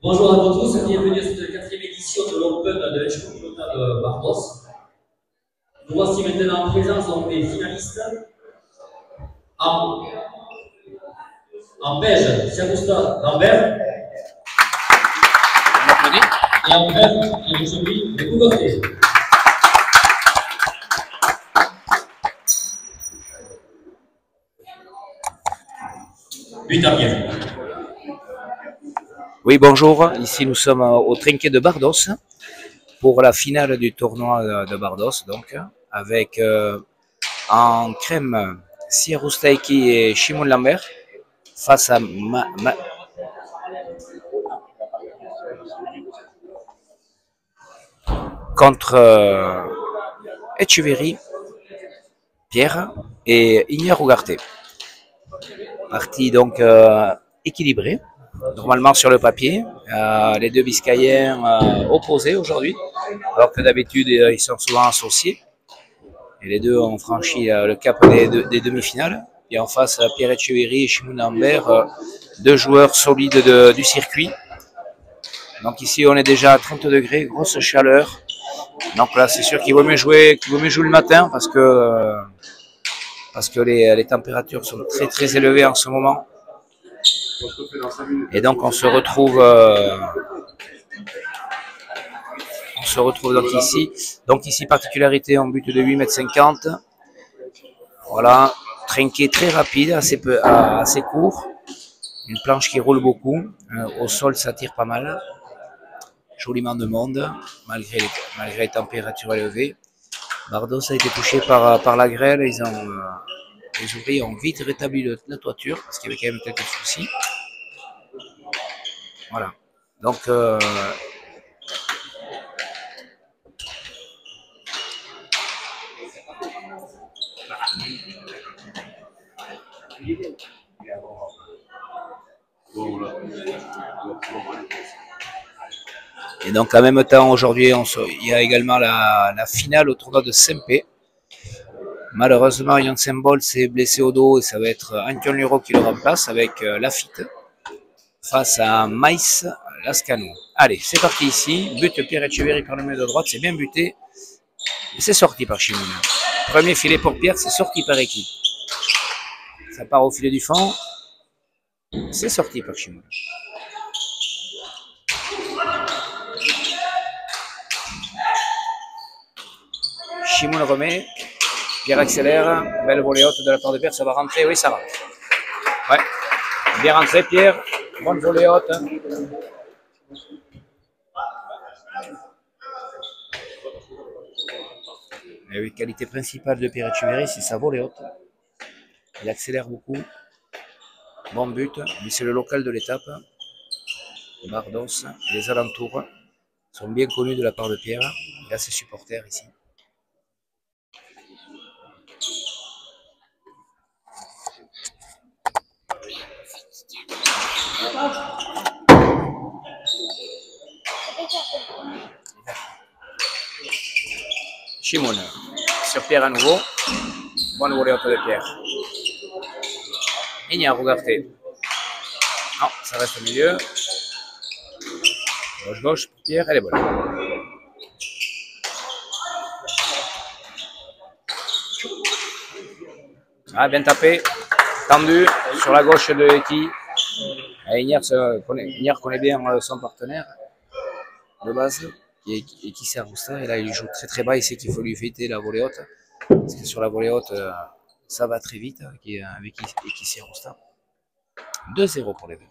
Bonjour à vous tous, bienvenue à cette quatrième édition de l'Open de l'échelon de Bardos. Nous voici maintenant en présence donc, des finalistes. En beige, Siagosta Lambert. Et en vert, qui est celui de Couverté. Oui, bonjour. Ici, nous sommes au Trinquet de Bardos pour la finale du tournoi de Bardos, donc, avec en crème Siaroustaiki et Shimon Lambert face à contre Etcheverry, Pierre et Ignare Ugarte. Partie donc équilibrée. Normalement sur le papier, les deux Biscayens opposés aujourd'hui, alors que d'habitude ils sont souvent associés. Et les deux ont franchi le cap des demi-finales. Et en face, Pierre Etcheverry et Shimon Lambert, deux joueurs solides du circuit. Donc ici, on est déjà à 30 degrés, grosse chaleur. Donc là, c'est sûr qu'il vaut mieux jouer le matin parce que les températures sont très très élevées en ce moment. Et donc on se retrouve donc ici. Donc ici, particularité en but de 8,50 m. Voilà, trinqué très rapide, assez court. Une planche qui roule beaucoup. Au sol, ça tire pas mal. Joliment de monde, malgré les températures élevées. Bardos a été touché par la grêle. Les ouvriers ont vite rétabli la toiture parce qu'il y avait quand même quelques soucis. Voilà. Donc, et donc en même temps aujourd'hui il y a également la finale au tournoi de Sempé. Malheureusement Yann Symbol s'est blessé au dos et ça va être Anton Luro qui le remplace avec Lafitte face à Maïs Lascano. Allez, c'est parti ici, but Pierre Etcheverry par le milieu de droite, c'est bien buté et c'est sorti par Shimon. Premier filet pour Pierre, c'est sorti par Eki. Ça part au filet du fond, c'est sorti par Shimon. Shimon remet, Pierre accélère, belle volée haute de la part de Pierre, ça va rentrer, oui ça rentre. Ouais, bien rentré Pierre, bonne volée haute. Et oui, qualité principale de Pierre Etcheverry, c'est sa volée haute. Il accélère beaucoup, bon but, mais c'est le local de l'étape. Bardos et les alentours sont bien connus de la part de Pierre et à ses supporters ici. Shimon sur Pierre à nouveau. Bonne volée haute de Pierre. Ignare Ugarte. Non, ça reste au milieu. Gauche pour Pierre, elle est bonne. Ah, bien tapé. Tendu sur la gauche de Eki. Ignare connaît bien son partenaire de base. Et qui sert Rousta. Et là, il joue très très bas. Il sait qu'il faut lui éviter la volée haute. Parce que sur la volée haute, ça va très vite avec qui sert Rousta. 2-0 pour les deux.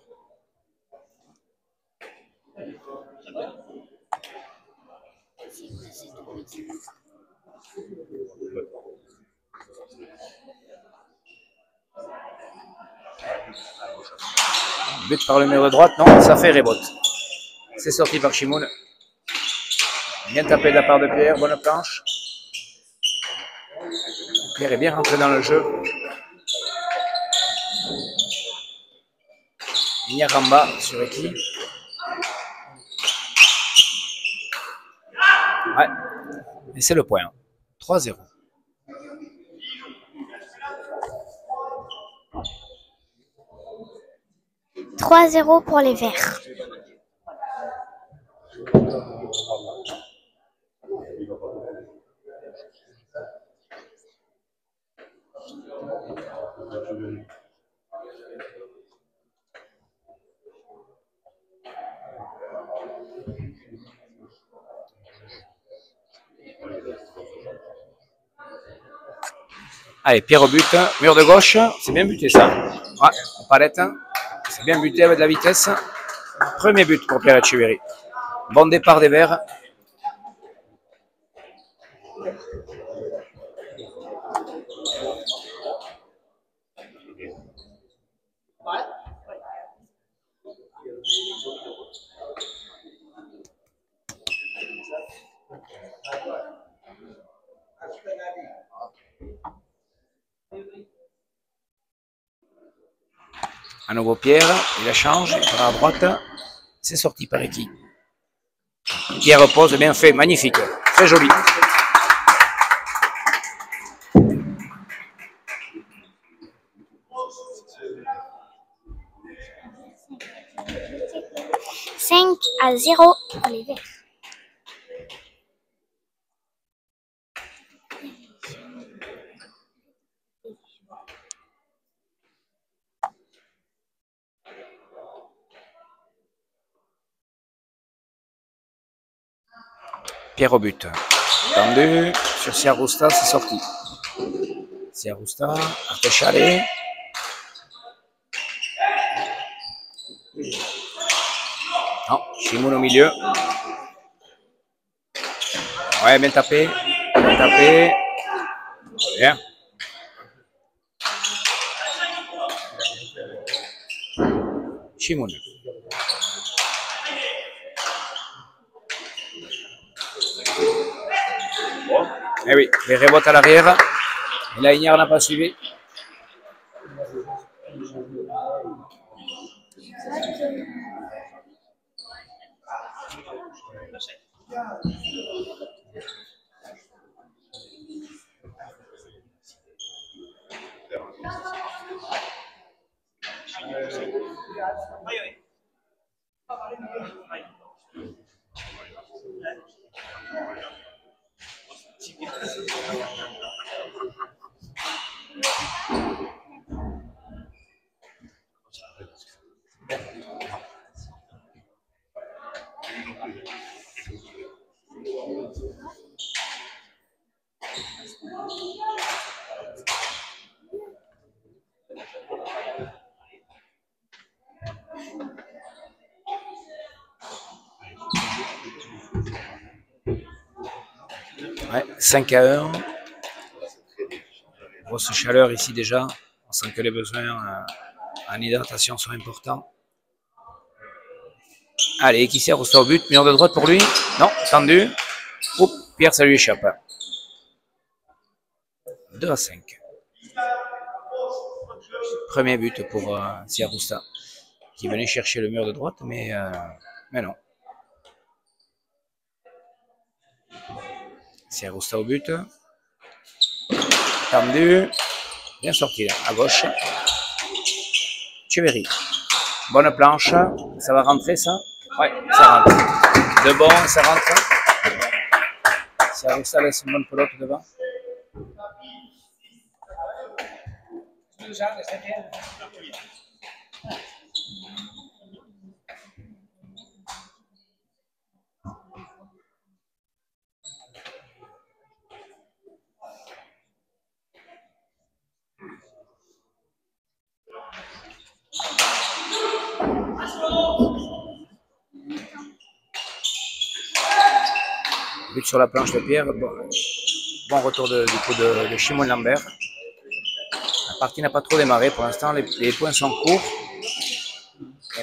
But par le mur de droite, non, ça fait rebote. C'est sorti par Chimoun. Bien tapé de la part de Pierre, bonne planche. Pierre est bien rentré dans le jeu. Nyaramba sur Eki. Ouais, et c'est le point. 3-0. « 3-0 pour les Verts. Allez, Pierre au but, mur de gauche, c'est bien buté ça. Ouais, palette, c'est bien buté avec de la vitesse. Premier but pour Pierre Etcheverry. Bon départ des Verts. À nouveau Pierre, il la change, il part à droite, c'est sorti par Eki. Pierre repose, bien fait, magnifique, très joli. « 5-0 pour les Verts. Pierre au but. Tendu, sur Siarousta, c'est sorti. Siarousta, Artechalé. Non, Chimoun au milieu. Ouais, bien tapé. Bien tapé. Bien. Chimoun. Eh oui, les rebotes à l'arrière. Et là, Ignard n'a pas suivi. Ouais, 5-1. Grosse chaleur ici déjà. On sent que les besoins en hydratation sont importants. Allez, qui sert au but, mur de droite pour lui. Non, tendu. Oups, Pierre, ça lui échappe. 2-5. Premier but pour Siarousta, qui venait chercher le mur de droite, mais non. Siarousta au but. Tendu. Bien sorti là, à gauche. Etcheverry. Bonne planche. Ça va rentrer ça? Ouais, ça rentre. De bon, ça rentre. Siarousta laisse une bonne pelote devant. But sur la planche de Pierre. Bon retour du coup de Chimoun Lambert. La partie n'a pas trop démarré pour l'instant. Les points sont courts.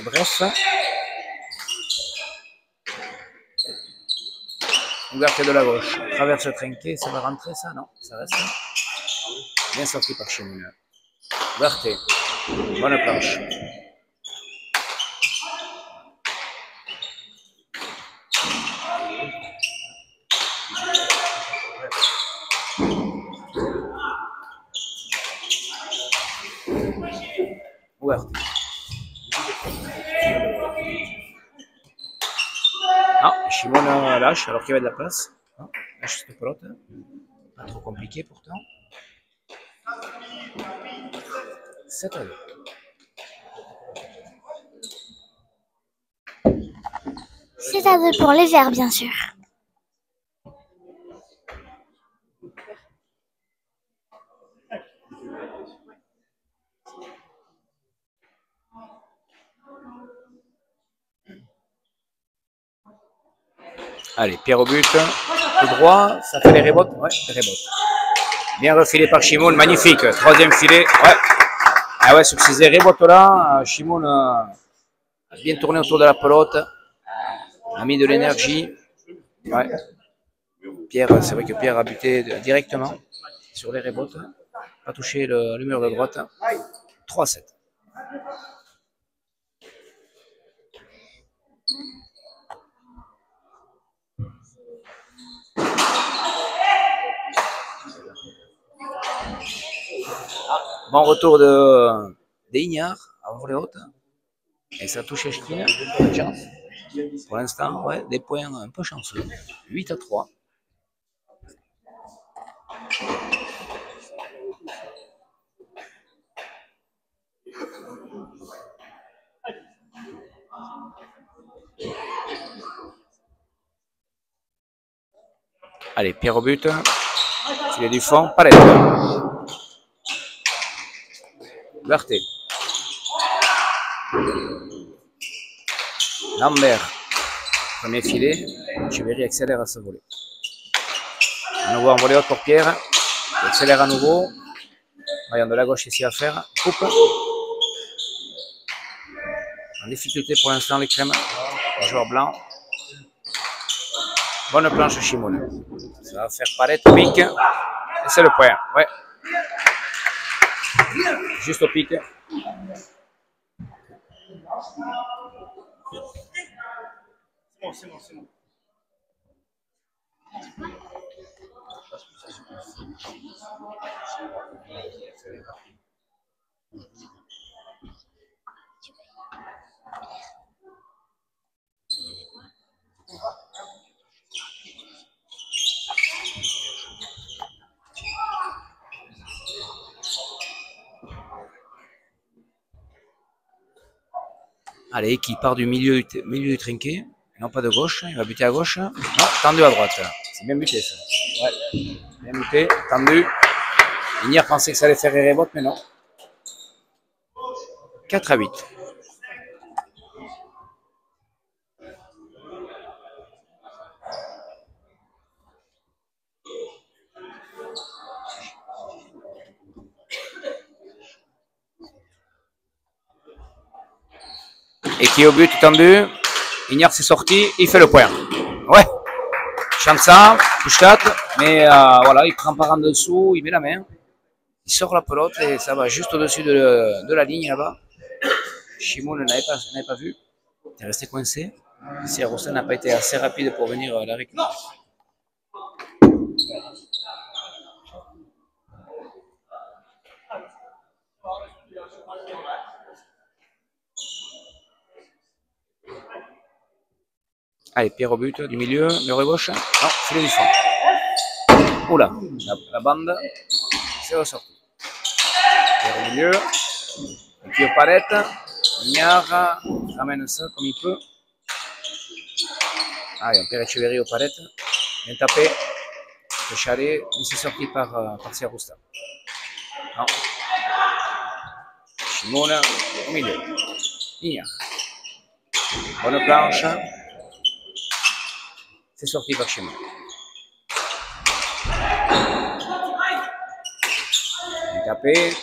bref. Ouverture de la gauche. Traverse trinqué, ça va rentrer ça, non? Ça reste. Bien sorti par Chimoun. Ouverture. Bonne planche. Ouverture. Ah, Chimoun lâche alors qu'il y avait de la place. Ah, lâche cette pelote. Pas trop compliqué pourtant. 7-2. C'est à 2 pour les verts, bien sûr. Allez, Pierre au but. Tout droit, ça fait les rebotes. Ouais, les rebotes. Bien refilé par Chimoun, magnifique. Troisième filet. Ouais. Ah ouais, sur ces rebotes là, Chimoun a bien tourné autour de la pelote. A mis de l'énergie. Ouais. Pierre, c'est vrai que Pierre a buté directement sur les rebotes. Pas touché le mur de droite. 3-7. Bon retour des Ignard à les hautes. Et ça touche Echkine. Bonne chance. Pour l'instant, ouais, des points un peu chanceux. 8-3. Allez, Pierre au but. Filet du fond, palette. Berthet. Lambert. Premier filet. Cheveri accélère à ce volet. À nouveau en volet haute pour Pierre. Il accélère à nouveau. Voyons de la gauche ici à faire. Coupe. En difficulté pour l'instant les crèmes. Les joueurs blancs. Bonne planche Chimoun. Ça va faire palette, pique. Et c'est le point. Ouais. Juste au pic. C'est bon. Allez, qui part du milieu du trinquet, non pas de gauche, il va buter à gauche. Non, tendu à droite. C'est bien buté ça. Ouais, bien buté, tendu. Ignard pensait que ça allait faire les rebotes, mais non. 4-8. Et qui est au but tendu. Ignard s'est sorti, il fait le point. Ouais. Chante ça, touche tête, mais voilà, il prend par en dessous, il met la main. Il sort la pelote et ça va juste au-dessus de la ligne là-bas. Chimoun n'avait pas vu. Il est resté coincé. Ici, Roussin n'a pas été assez rapide pour venir la récupérer. Allez, Pierre au but du milieu, mur de gauche. Non, filet du fond. Oula, la bande, c'est ressorti. Pierre au milieu. Et puis au palette. Ignard ramène ça comme il peut. Allez, on perd Echeverry au palette. Bien tapé. Le chalet, mais c'est sorti par Siarousta. Non. Chimoun au milieu. Ignard. Bonne planche. C'est sorti par Chimoun. Bien tapé.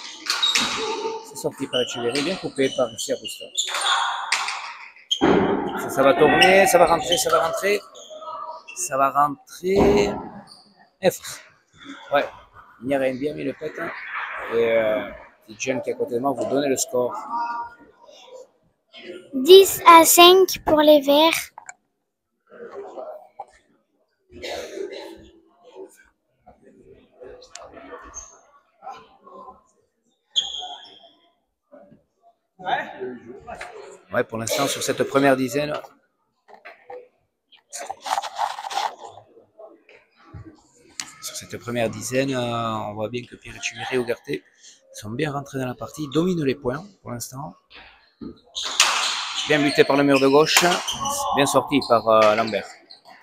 C'est sorti par Echeverry, bien coupé par Siarousta. Ça va tourner, ça va rentrer, ça va rentrer. Ça va rentrer. F. Ouais, Ignare a bien mis le pet. Et Jeune qui est à côté de moi, vous donnez le score. 10-5 pour les Verts. Ouais, pour l'instant, sur cette première dizaine. Sur cette première dizaine, on voit bien que Pierre Etcheverry et Ougarté sont bien rentrés dans la partie, dominent les points pour l'instant. Bien buté par le mur de gauche, bien sorti par Lambert.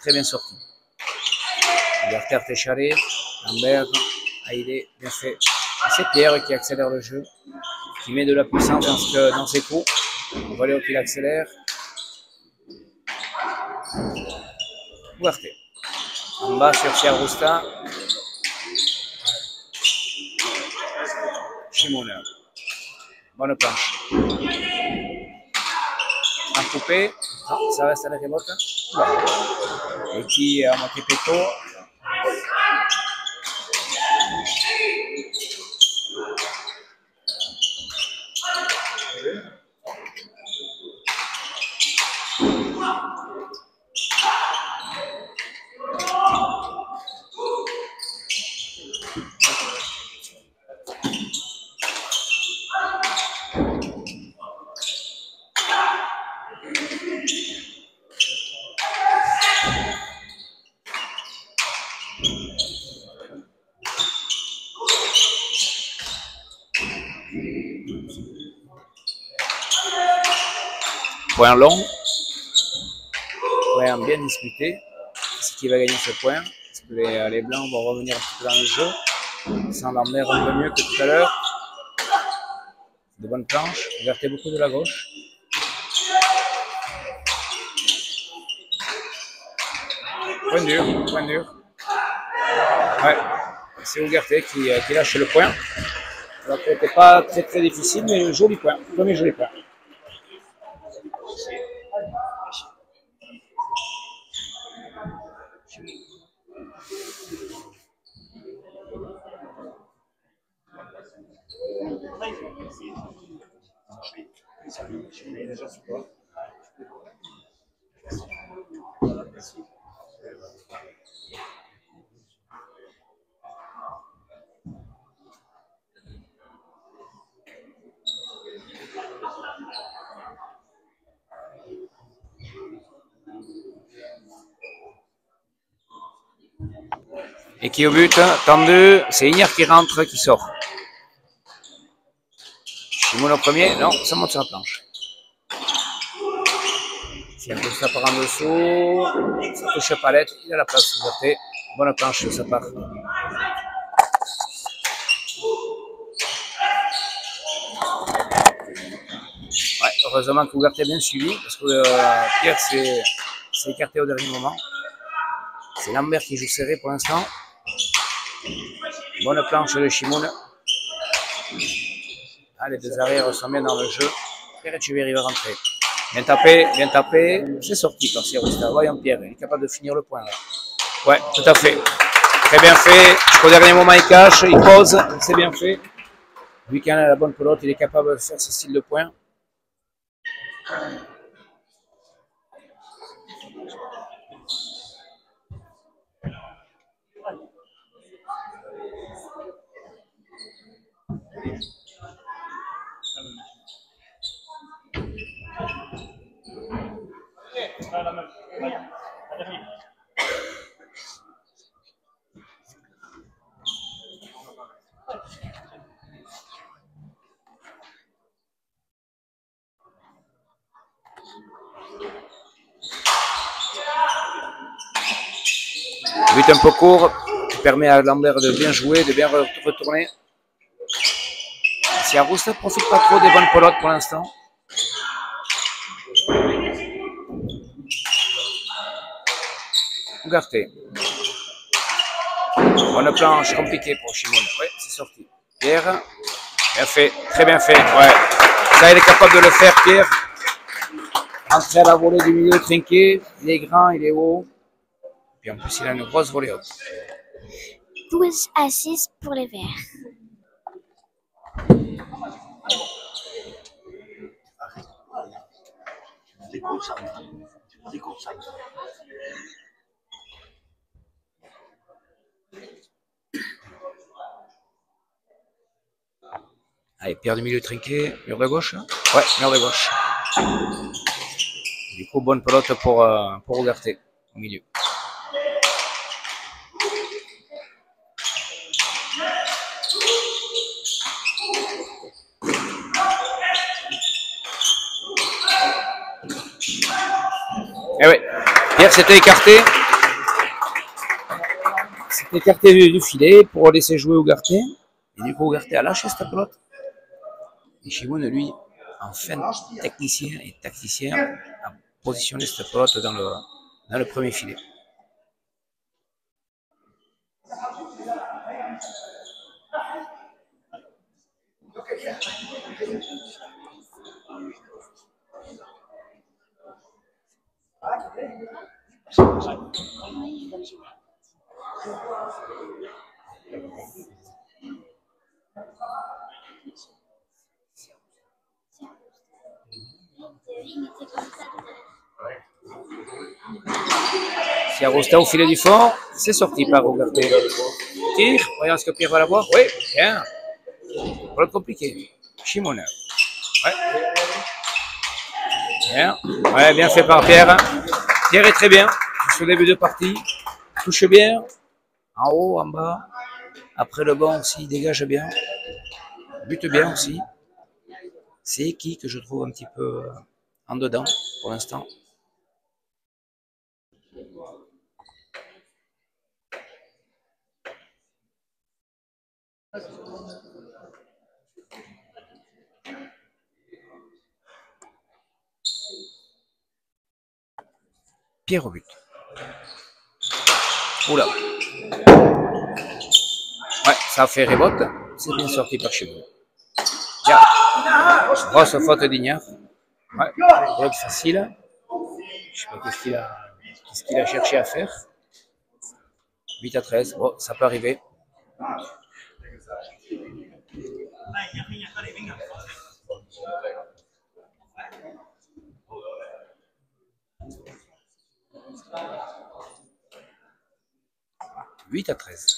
Très bien sorti. Ougarté a Técharé, Lambert, Haïdé, bien fait. C'est Pierre qui accélère le jeu, qui met de la puissance dans ses coups. Valéo qui l'accélère. Ougarté. En bas sur Siarousta. Shimona. Bonne planche. En coupé. Non, ça reste à la remote. Et qui a moitié péto. Point long. Point bien disputé. C'est qui va gagner ce point. Parce que les blancs vont revenir un petit peu dans le jeu. Sans Lambert un peu mieux que tout à l'heure. De bonnes planches. Ougarté beaucoup de la gauche. Point dur, point dur. Ouais, c'est Ougarté qui lâche le point. Alors que c'était pas très difficile, mais un joli point. Premier joli point. Et qui au but, tendu, c'est Ignare qui rentre, qui sort. Shimon au premier, non, ça monte sur la planche. Si un peu ça part en dessous, ça touche la palette, il a la place, Ougarté. Bonne planche de sa part. Ouais, heureusement que Ougarté a bien suivi, parce que Pierre s'est écarté au dernier moment. C'est Lambert qui joue serré pour l'instant. Bonne planche de Shimon. Ah, les deux arrières sont bien dans le jeu. Pierre Etcheverry va rentrer. Bien tapé. C'est sorti par Siarousta. Voyons Pierre, il est capable de finir le point là. Ouais, tout à fait. Très bien fait. Jusqu'au dernier moment, il cache, il pose. C'est bien fait. Lui qui a la bonne pelote, il est capable de faire ce style de point. But un peu court, qui permet à Lambert de bien jouer, de bien retourner. Siarousta ne profite pas trop des bonnes pelotes pour l'instant. Ougarté. Bonne planche, compliquée pour Shimon. Oui, c'est sorti. Pierre, bien fait, très bien fait. Ouais. Ça, il est capable de le faire, Pierre. Entrée à la volée du milieu trinqué. Il est grand, il est haut. Puis en plus, il a une grosse volée haute. 12-6 pour les Verts. Allez, pierre du milieu trinqué. Mur de gauche. Ouais, mur de gauche. Du coup, bonne pelote pour Ugarte au milieu. Eh oui, Pierre s'était écarté. S'était écarté du filet pour laisser jouer Ugarte. Et du coup, Ugarte a lâché cette pelote. Et Shimoun, lui, en fin technicien et tacticien, a positionné cette pelote dans le premier filet. Si Arosta au filet du fond, c'est sorti par Ugarte. Tire, voyons ce que Pierre va l'avoir. Oui, bien. Pas compliqué. Shimoun. Ouais. Bien. Ouais, bien fait par Pierre. Pierre est très bien. Sur le début de partie. Touche bien. En haut, en bas. Après le banc aussi, il dégage bien. Bute bien aussi. C'est qui que je trouve un petit peu en dedans pour l'instant. Pierre au but. Oula. Ouais, ça a fait rebote. C'est bien sorti par chez vous. Bien. Grosse faute d'Ignard. Ouais, faute facile. Je sais pas qu'est-ce qu'il a cherché à faire. 8-13. Bon, ça peut arriver. « 8-13.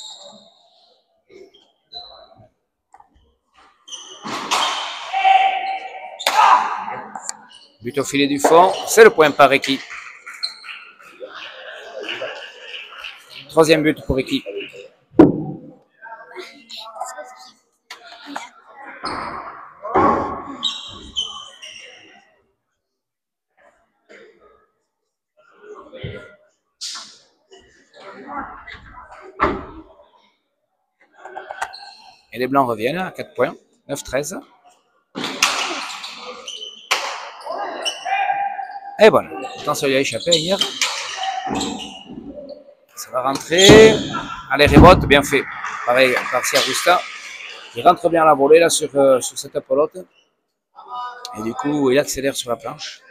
But au filet du fond, c'est le point par Eki. Troisième but pour Eki. Et les Blancs reviennent à 4 points, 9-13. Et bon, attention, il a échappé hier. Ça va rentrer. Allez, rebote, bien fait. Pareil, par Siagusta. Il rentre bien à la volée là sur cette pelote. Et du coup, il accélère sur la planche.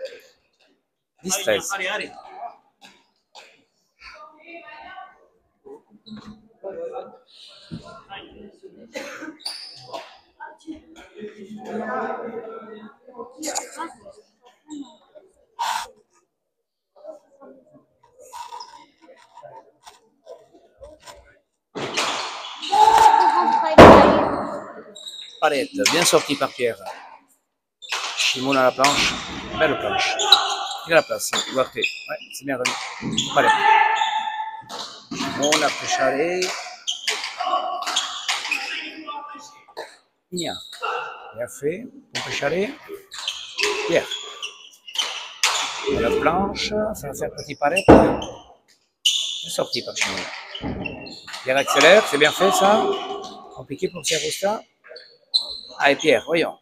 10-13. Palette, bien sorti par Pierre. Shimoun à la planche. Belle planche. Il a la place. Ugarte. Ouais, c'est bien remis. Palette. Shimoun après Chalet. Ignard. Bien fait. Pompe Chalet. Pierre. À la planche. Ça va faire petit palette. C'est sorti par Shimoun. Pierre accélère. C'est bien fait ça. Compliqué pour Siagusta. Allez Pierre, voyons.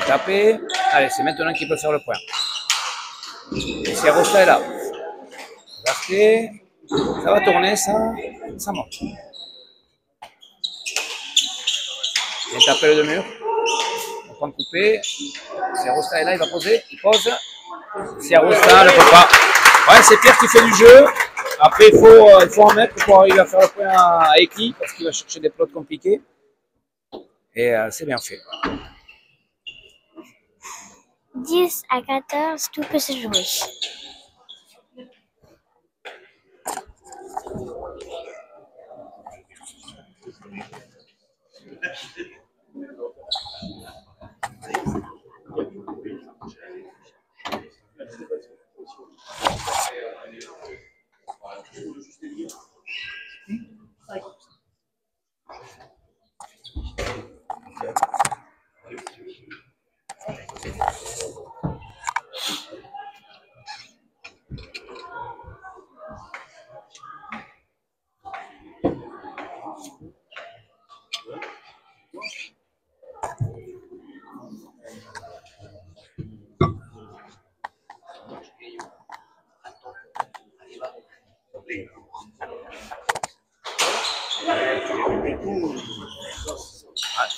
Taper. Allez, c'est maintenant qu'il peut faire le point. Siagusta est là. Ugarte. Ça va tourner, ça monte. Il tape le mur. On prend coupé. Siagusta est là, il va poser. Il pose. Si Arosta ne peut pas. Ouais, c'est Pierre qui fait du jeu. Après, il faut en mettre pour arriver à faire le point à Eki, parce qu'il va chercher des plots compliqués. Et c'est bien fait. 10 à 14, tout peut se jouer.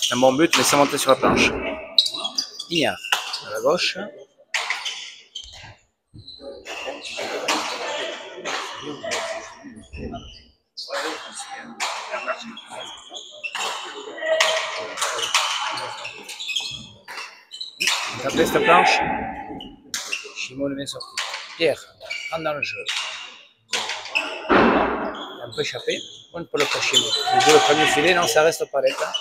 C'est un bon but, mais sans monter sur la planche. Ignard à la gauche. Tapez cette planche. Chimo le met sorti. Pierre rentre dans le jeu. Un peu échappé. On peut le faire Chimo. Il joue le premier filet, non, ça reste pas l'état.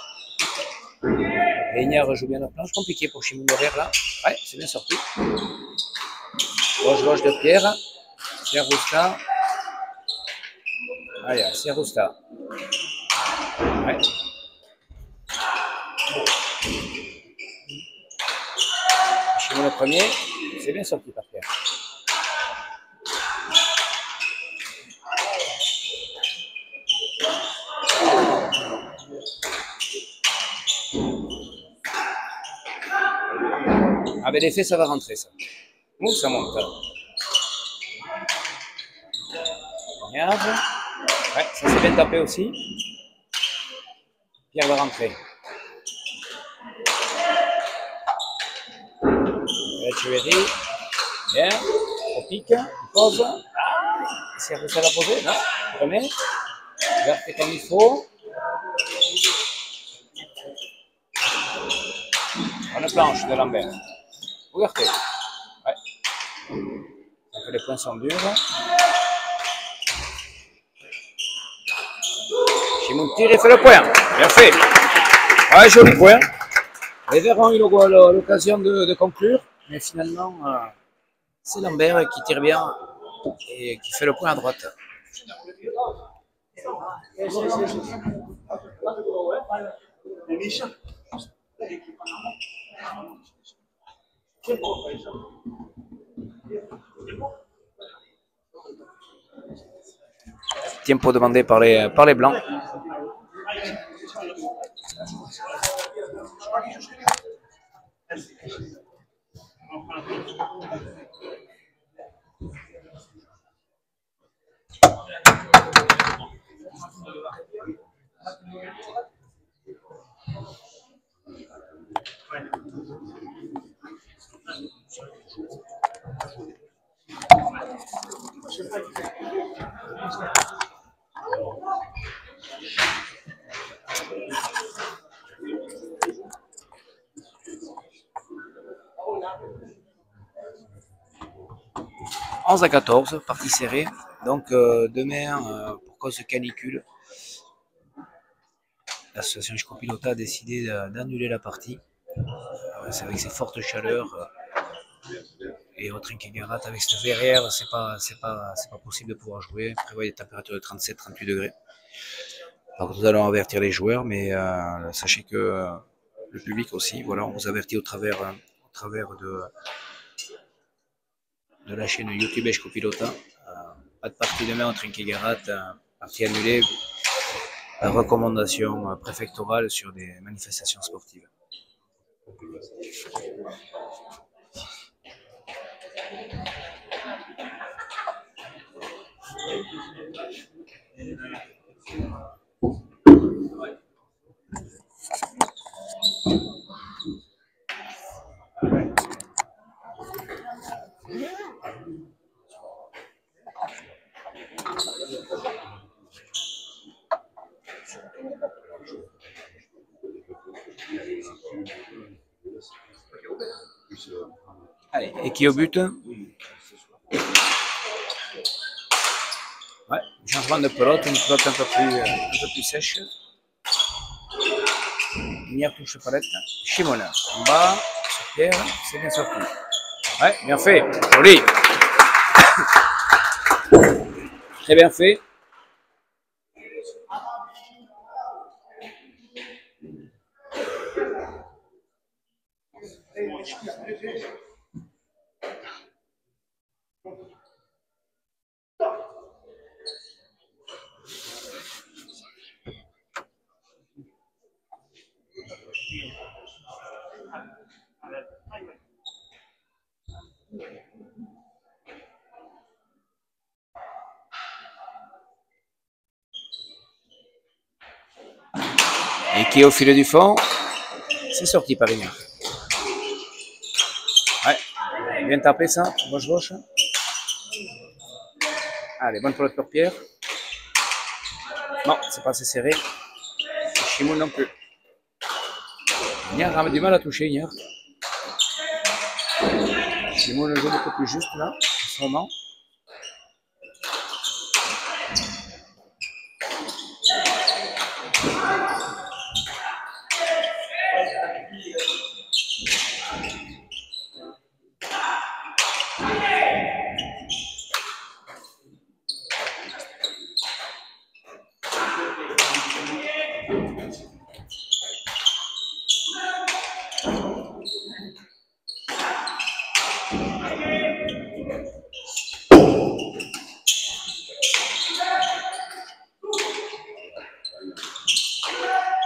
Et Ignard joue bien la planche. Compliqué pour Chimo derrière là. Ouais, c'est bien sorti. Gauche de Pierre. C'est Arosta. Allez, c'est Arosta. Ouais. Chimo le premier. C'est bien sorti par Pierre. Avec l'effet, ça va rentrer, ça. Ouh, ça monte. Regarde. Ouais, ça s'est bien tapé aussi. Pierre va rentrer. Echeverry. Bien. On pique. Il pose. Si Arosta l'a posé, non. Remet. Verte comme il faut. On a planche de Lambert. Ouverture. Ouais. Donc les points sont durs. Chimoun tire et fait le point. Bien fait. Ouais, joli point. Les Verts ont eu l'occasion de conclure, mais finalement, c'est Lambert qui tire bien et qui fait le point à droite. Tempo demandé par les Blancs. « 11 à 14, partie serrée. Donc demain, pour cause de canicule, l'association Schkopilota a décidé d'annuler la partie. C'est avec ces fortes chaleurs et au Trinquet-Garat avec cette verrière, c'est pas possible de pouvoir jouer. On prévoit des températures de 37-38 degrés. Donc nous allons avertir les joueurs, mais sachez que le public aussi, voilà, on vous avertit au travers de la chaîne YouTube Schkopilota. Pas de partie demain au Trinquet-Garat, partie annulée. Recommandation préfectorale sur des manifestations sportives. Allez, et qui au but? Ouais, changement de pelote, une pelote un peu plus sèche. Lumière touche palette. Shimona. En bas, sur Pierre, c'est bien sorti. Ouais, bien fait. Joli. Très bien fait. Et qui est au filet du fond, c'est sorti par Ignard. Ouais, bien tapé ça, gauche. Allez, bonne pelote pour Pierre. Non, c'est pas assez serré. Chimoun non plus. Ignard a du mal à toucher, Ignard. Chimoun joue beaucoup plus juste là, en ce moment.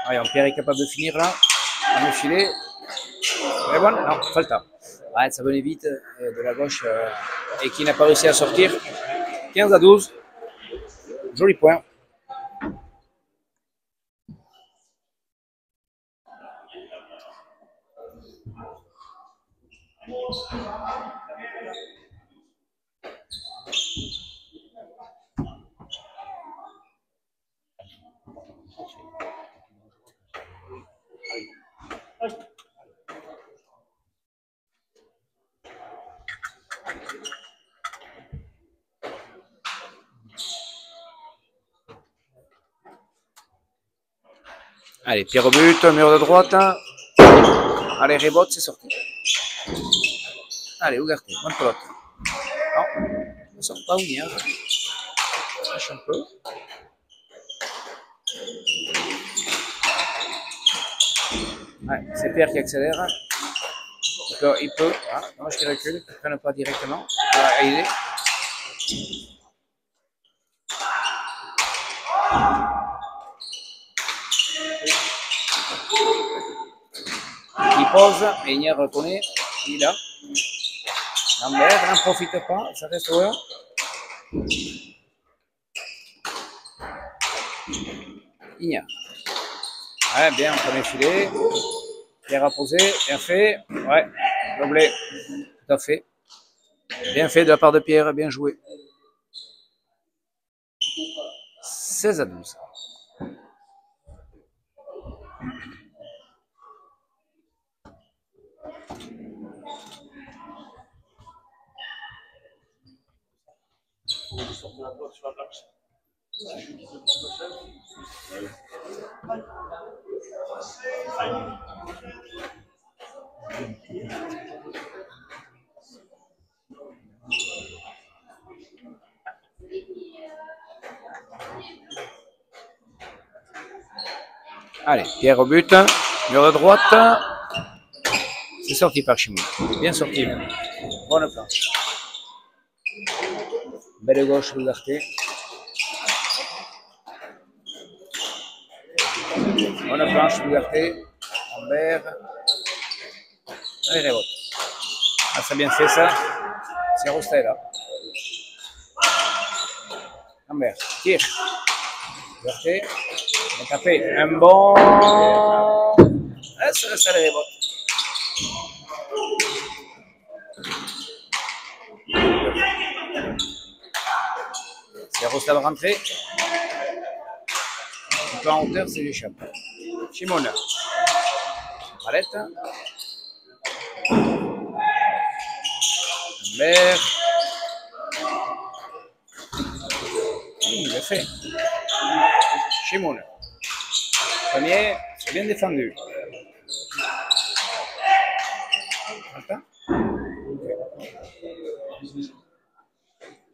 Allez, Pierre est capable de finir là, dans le filet. Et bon, non, Falta. Ouais, ça venait vite de la gauche et qui n'a pas réussi à sortir. 15-12. Joli point. Allez, Pierre au but, mur de droite. Allez, rebote, c'est sorti. Allez, Ugarte, bonne pelote. Non, ne sort pas Ounier. Lâche un peu. Ouais, c'est Pierre qui accélère. Il peut. Ah, dommage qu'il recule, qu'il ne prenne pas directement. À aider. Il pose, et Ignard reconnaît. Il a. Lambert n'en profite pas, ça reste ouvert. Ignard. Ouais, bien, premier filet. Pierre a posé, bien fait. Ouais, doublé. Tout à fait. Bien fait de la part de Pierre, bien joué. 16-12. Allez, Pierre au but, mur de droite. C'est sorti par Chimou. Bien sorti même. Bonne planche. Belle gauche, Ugarte. Bonne planche, Ugarte. Lambert. Allez, rebote. Ah, ça a bien fait ça. C'est Rostel là. Lambert, tire. Ugarte. Bien tapé. Un bon. Ah, ça les rebote. Siarosta va rentrer. Un peu en hauteur, c'est l'échappe. Shimona. Palette. Humbert. Bien fait. Shimona. Premier, c'est bien défendu. Attends.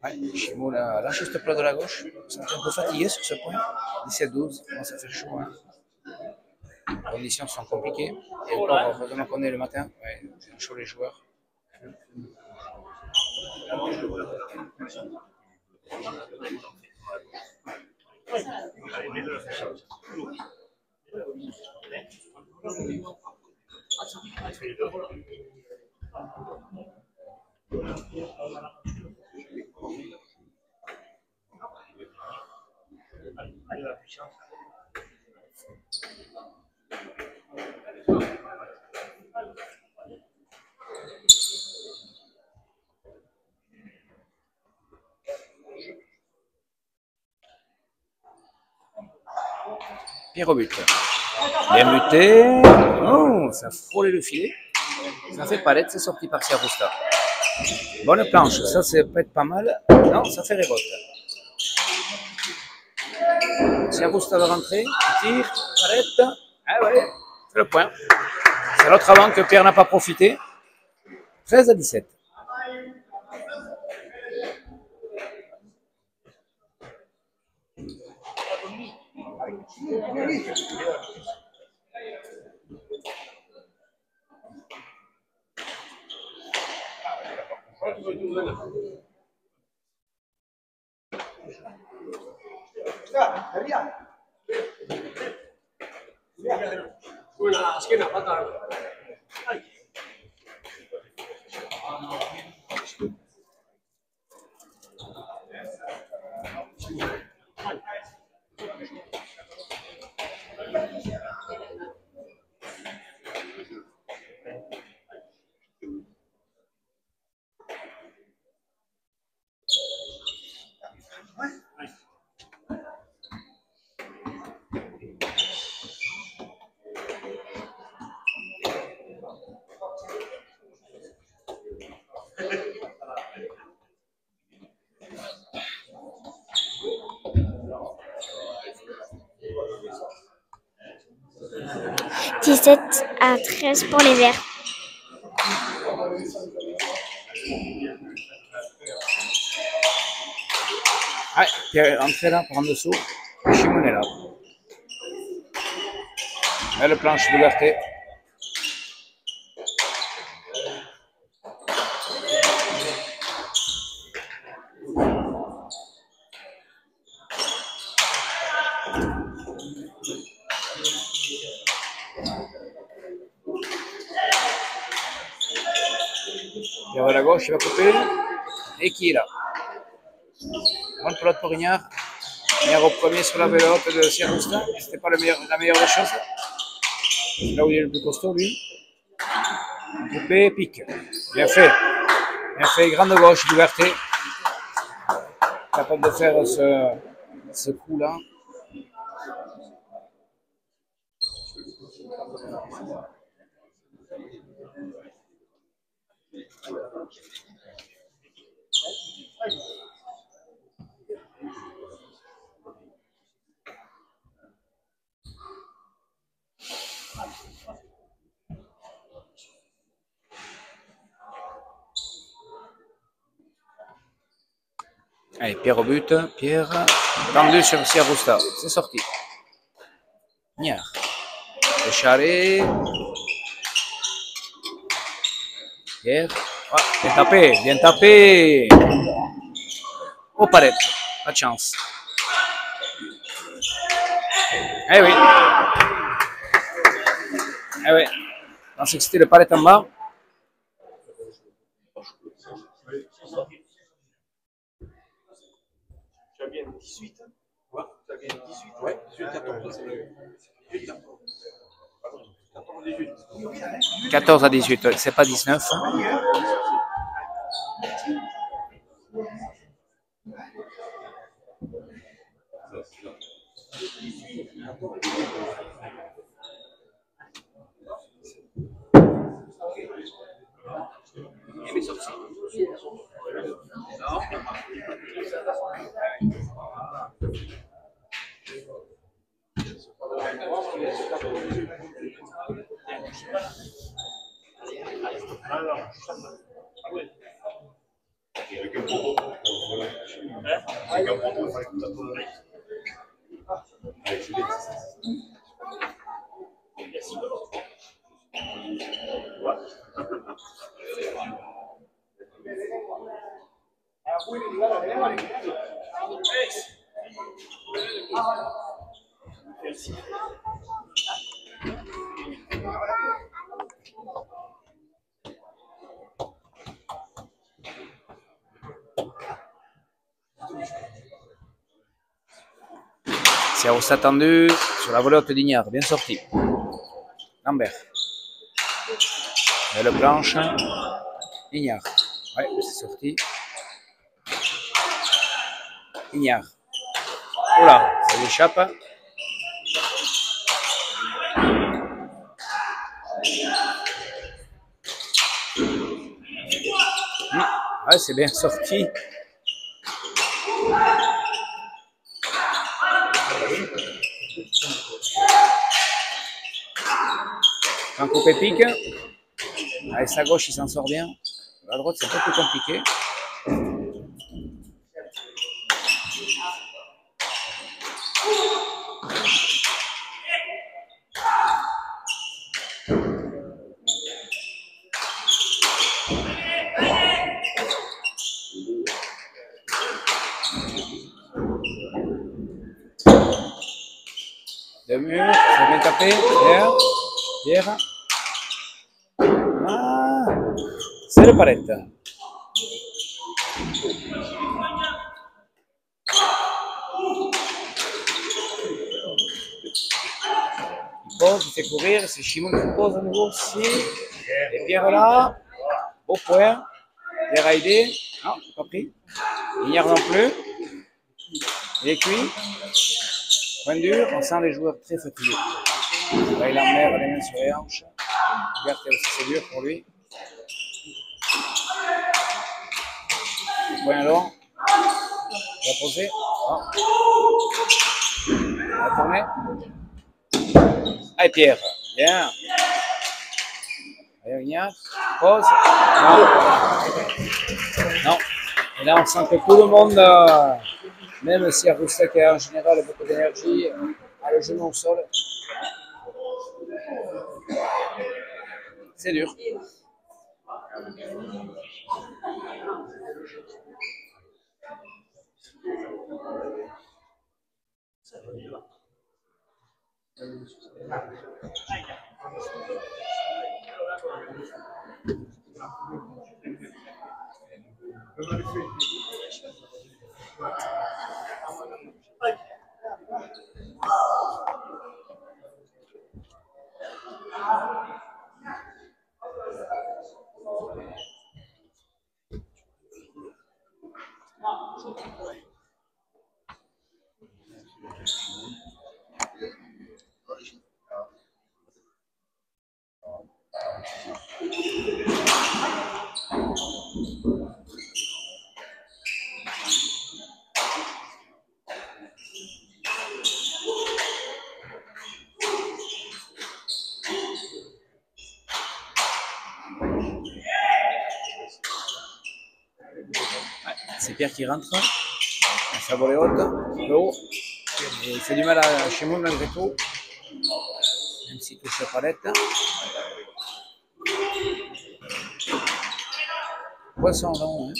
Ouais, Shimona lâche ce plat de la gauche. C'est un peu fatigué sur ce point. 17-12, commence à faire chaud. Hein. Les conditions sont compliquées. Et encore, heureusement qu'on est le matin. Ouais, c'est chaud les joueurs. Pierre au but. Bien buté. Oh, ça a frôlé le filet. Ça fait palette, c'est sorti par Siarosta. Bonne planche, ça peut être pas mal. Non, ça fait révolte. Siarosta va rentrer, tire, palette. Ah ouais, c'est le point. C'est l'autre avant que Pierre n'a pas profité. 13-17. « 17-13 pour les Verts. Ouais, Pierre est rentré là pour en dessous. Shimon est là. Belle planche de Berthet. Pierre à la gauche, il va couper. Et qui est là? Bonne pelote pour Ignard. Ignard au premier sur la vélote de Siarosta. C'était pas la meilleure des choses. C'est là où il est le plus costaud, lui. Coupé, pique. Bien fait. Bien fait. Grande gauche du Berthet. Capable de faire ce coup-là. Allez, Pierre au but. Pierre tendu sur Siarosta. C'est sorti. Niard. Le Charlet. Pierre. Ah, bien tapé. Bien tapé. Au palette. Pas de chance. Eh oui. Eh oui. Je pensais que c'était le palette en bas. Tu as bien 18. Ouais, tu as bien 18. Ouais, 18-14. 14 à 18, c'est pas 19. Service attendu sur la volée haute d'Ignard, bien sorti. Lambert. Belle planche. Ignard. Ouais, c'est sorti. Ignard. Oula, ça lui échappe. Ouais, c'est bien sorti. Franco Pépic. Avec sa gauche, il s'en sort bien. La droite, c'est un peu plus compliqué. Deux murs, c'est bien tapé. Pierre. Ah, c'est le palette. Il pose, il fait courir. C'est Chimon qui pose à nouveau aussi. Et Pierre là. Beau point. Pierre a aidé. Non, pas pris. Ignard non plus. Il est cuit. Point dur. On sent les joueurs très fatigués. Là, il emmerde les mains sur les hanches. Regarde que aussi c'est dur pour lui. Point long. Il va poser. Oh. Il va tourner. Allez Pierre. Bien. Allez Ignard. Pose. Non. Non. Et là on sent que tout le monde, même si Roustek a en général beaucoup d'énergie, a le genou au sol. C'est dur. C'est Pierre qui rentre. Sa volée haute, le haut. Et il fait du mal à Chimon malgré tout. Même s'il touche la palette. Poisson long. Hein.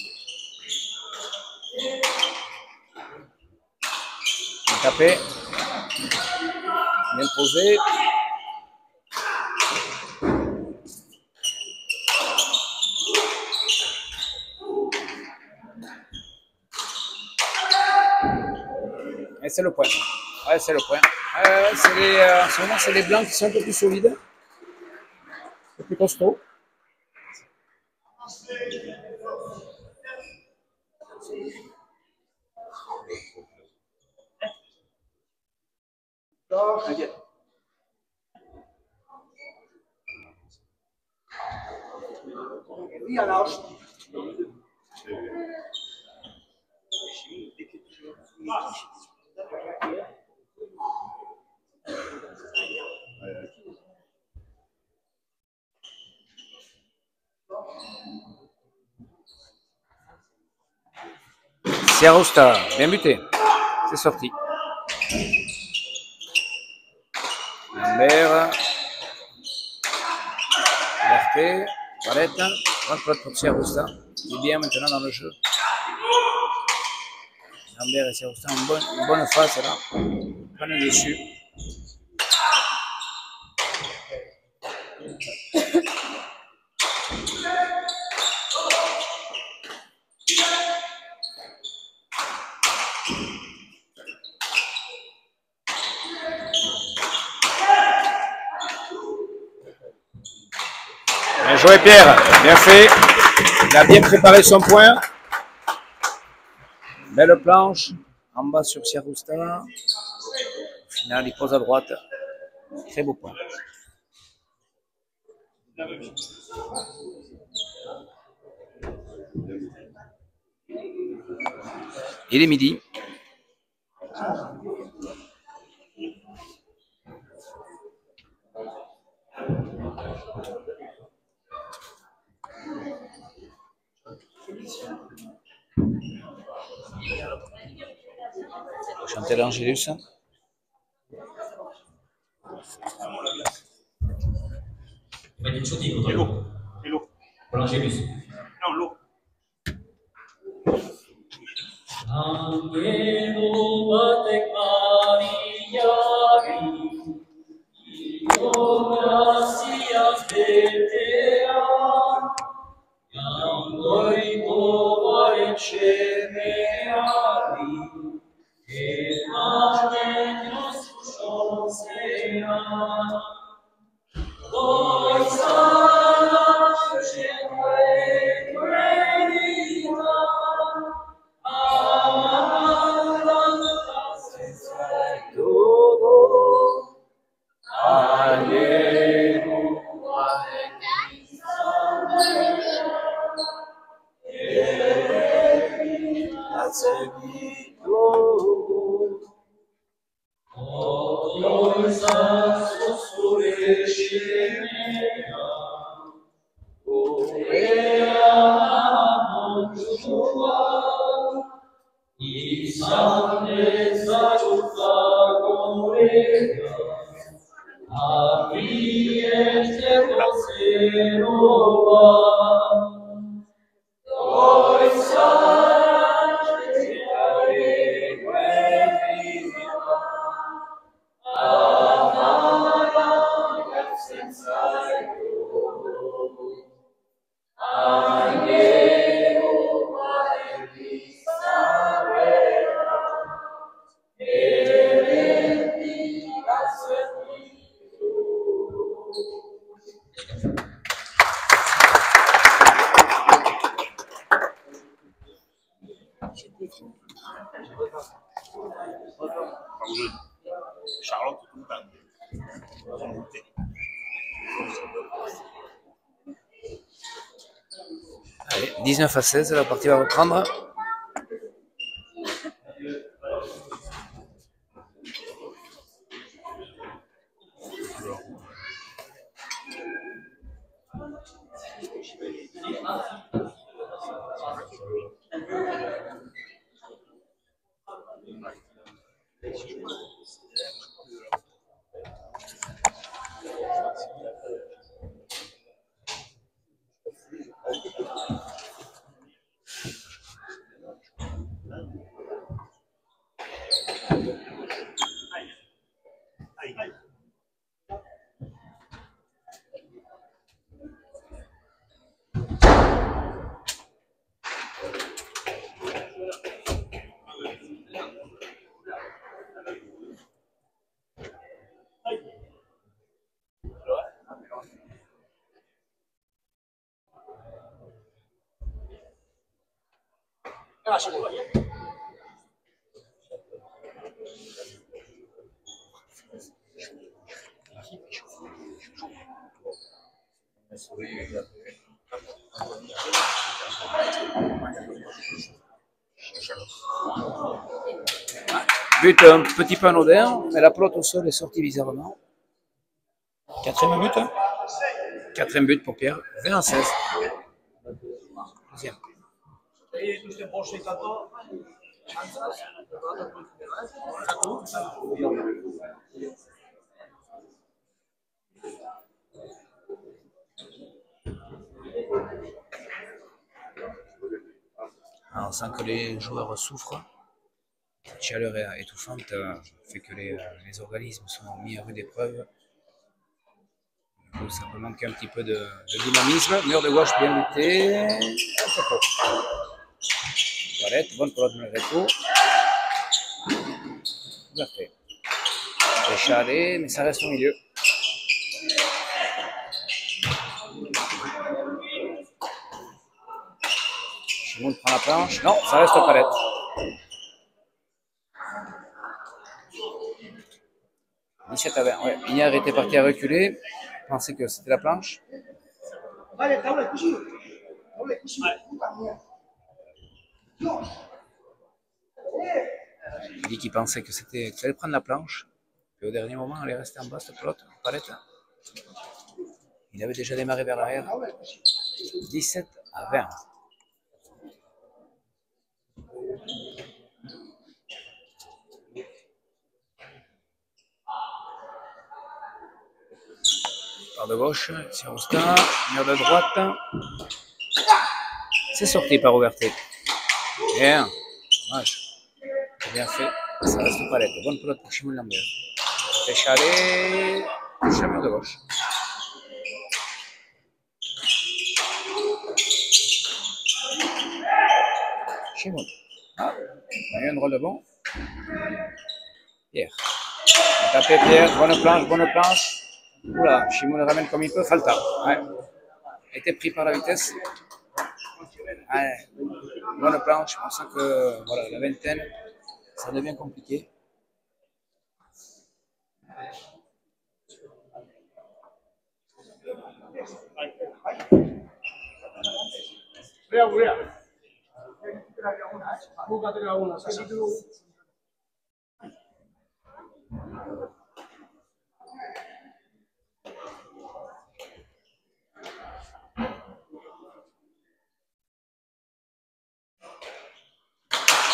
Bien tapé. Bien posé. Et c'est le point. Ouais, c'est le point. En ce moment, c'est les blancs qui sont un peu plus solides. Un peu plus costauds. T'inquiète. Oui, à l'âge. Sierra, bien buté. C'est sorti. Lambert. Liberté. Palette. Grande pote pour Sierra. Il est bien maintenant dans le jeu. Lambert et Sierra, une bonne face là. Pas le dessus. Bien joué Pierre, bien fait. Il a bien préparé son point. Belle planche. En bas sur Sierrousta. Au final, il pose à droite. Très beau point. Il est midi. Chantal Angélus. Il va être chaud contre l'eau. Et l'eau. Pour l'Angélus. Non, l'eau. Angelo batek Mariari, gracias betea, Yangoi Bovarechemeari, et Agnus Chonsea, Doisana Cheque Querida, Charlotte, tout le temps. Allez, 19-16, la partie va reprendre. But un petit peu anodin, mais la pelote au sol est sortie bizarrement. Quatrième but. Quatrième but pour Pierre. 20-16. Deuxième. Alors, on sent que les joueurs souffrent. Cette chaleur étouffante fait que les organismes sont mis à rude épreuve. Ça peut manquer un petit peu de dynamisme. Mur de gauche bien lutté. Valette, bonne pelote malgré tout. Ouverté. Échalé, mais ça reste au milieu. Chimoun prend la planche. Non, ça reste palette. À 20. Ouais. Ignard était parti à reculer. Il pensait que c'était la planche. Il dit qu'il pensait que c'était qu'il allait prendre la planche. Et au dernier moment, elle est restée en bas, cette pelote, palette. Il avait déjà démarré vers l'arrière. 17-20. Par de gauche, Sirosta, mur de droite. C'est sorti par ouverture. Bien, dommage. C'est bien fait. Ça reste palette. Bonne pelote pour Chimoun Lambert. Échalé, mur de gauche. Chimoun. Ah, il y a un drôle de bon. Pierre. Tapé Pierre, bonne planche. Oula, Chimoun le ramène comme il peut, Falta. Ouais. Il était pris par la vitesse. Ouais. Bonne planche, on sent que voilà, la vingtaine, ça devient compliqué.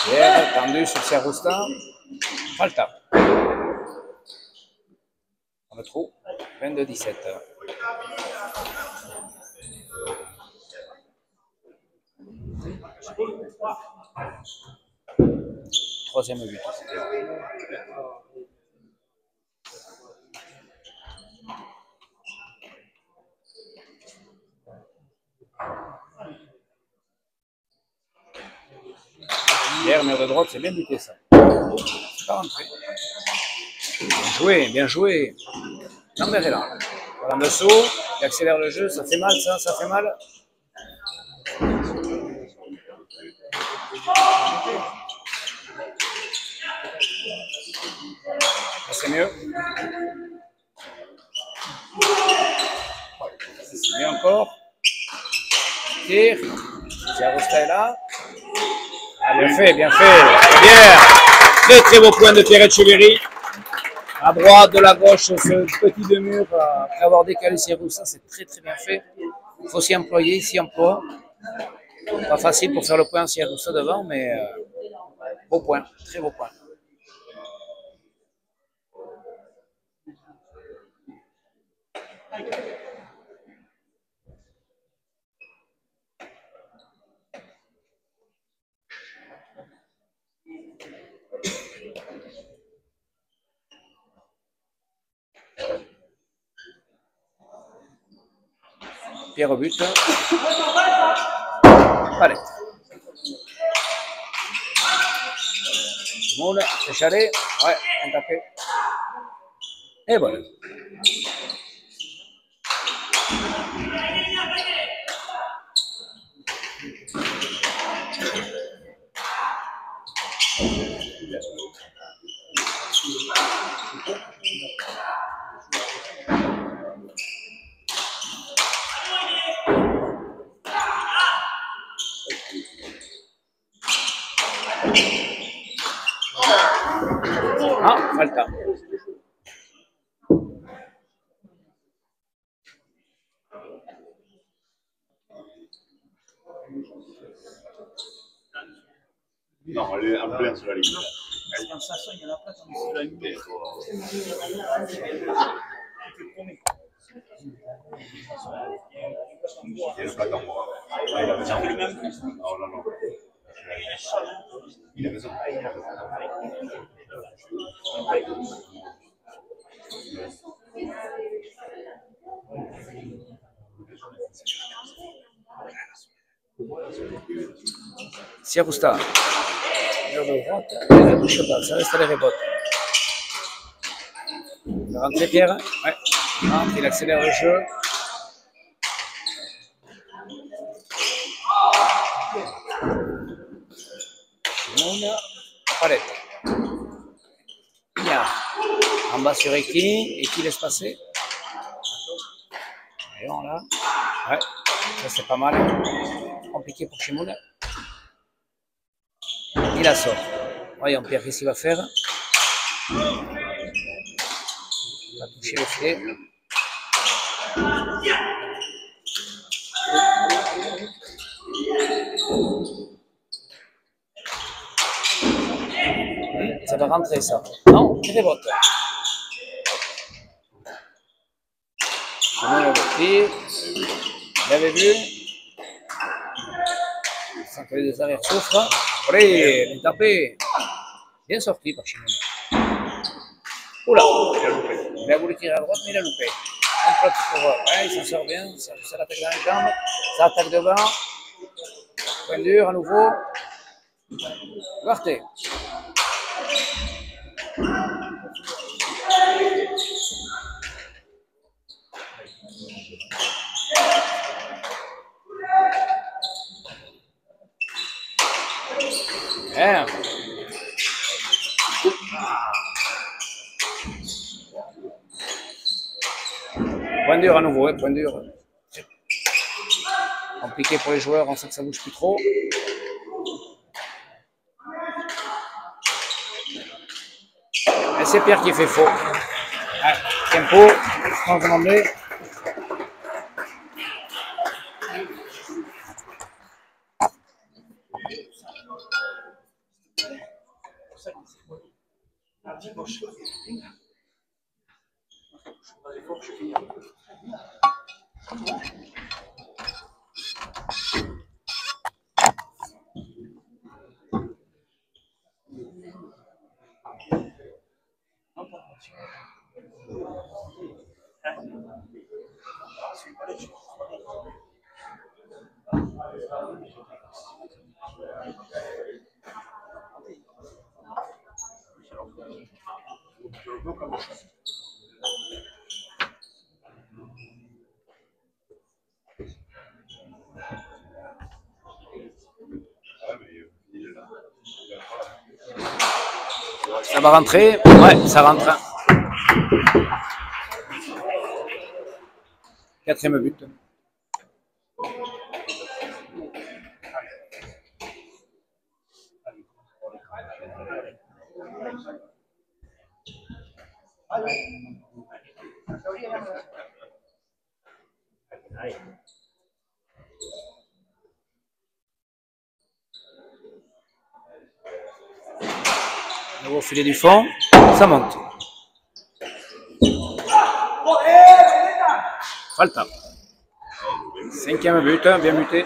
Pierre, tendu sur Sirosta. Falta. On le trouve. 22-17. Troisième but. Pierre, mur de droite, c'est bien buté ça. C'est pas rentré. Bien joué. Lambert est là. En dessous, il accélère le jeu, ça fait mal ça fait mal. C'est mieux. C'est mieux encore. Tire. Sirosta est là. Ah, bien fait. Très bien. Très beau point de Pierre Etcheverry. À droite, de la gauche, ce petit demi-mur, après avoir décalé Sirosta, c'est très bien fait. Il faut s'y employer, s'y emploie. Pas facile pour faire le point Sirosta devant, mais beau point, très beau point. Pierre au but. Palette. Moule, échalé. Ouais, un tapé. Et voilà. Ah, falta. Non, elle est en plein sur la ligne. Il y en a pas qui sont sur la ligne. Il est pas dans moi. Il a raison. Non, non, non. Il a raison. Si ajustaba. Ne touche pas, ça reste à les rebotes. Il va rentrer Pierre. Ouais. Il accélère le jeu. Simone, palette. Bien. En bas sur Eki laisse passer. Voyons là. Ouais, ça c'est pas mal. Compliqué pour Shimoun. Il la sort. Voyons Pierre, qu'est-ce qu'il va faire. Il va toucher le filet. Ça va rentrer ça. Non, il rebote. Shimoun le pied. Vous l'avez vu. Sans que les deux arrières souffrent. Allez, bien tapé. Bien sorti par Shimoun. Oula, il a voulu tirer à droite, mais il a loupé. Un plot pour ouais, il s'en sort bien, ça l'attaque dans les jambes, ça attaque devant. Point dur à nouveau. Partez. Bien. Point dur à nouveau, point dur. Compliqué pour les joueurs, on sait que ça bouge plus trop. Et c'est Pierre qui fait faux. Ouais, tempo, changement de. Ça va rentrer. Ouais, ça rentre. Quatrième but. Nouveau filet du fond, ça monte. Falta. Cinquième but, bien muté.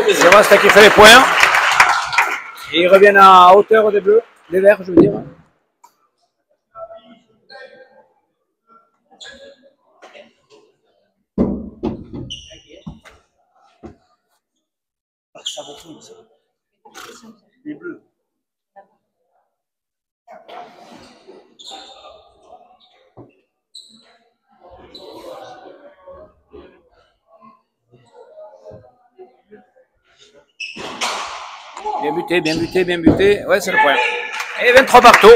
C'est Rasta qui fait les points. Et ils reviennent à hauteur des bleus, des verts, je veux dire. Ça retourne, ça. Les bleus. Bien buté, bien buté, bien buté. Ouais, c'est le point. Et 23 partout.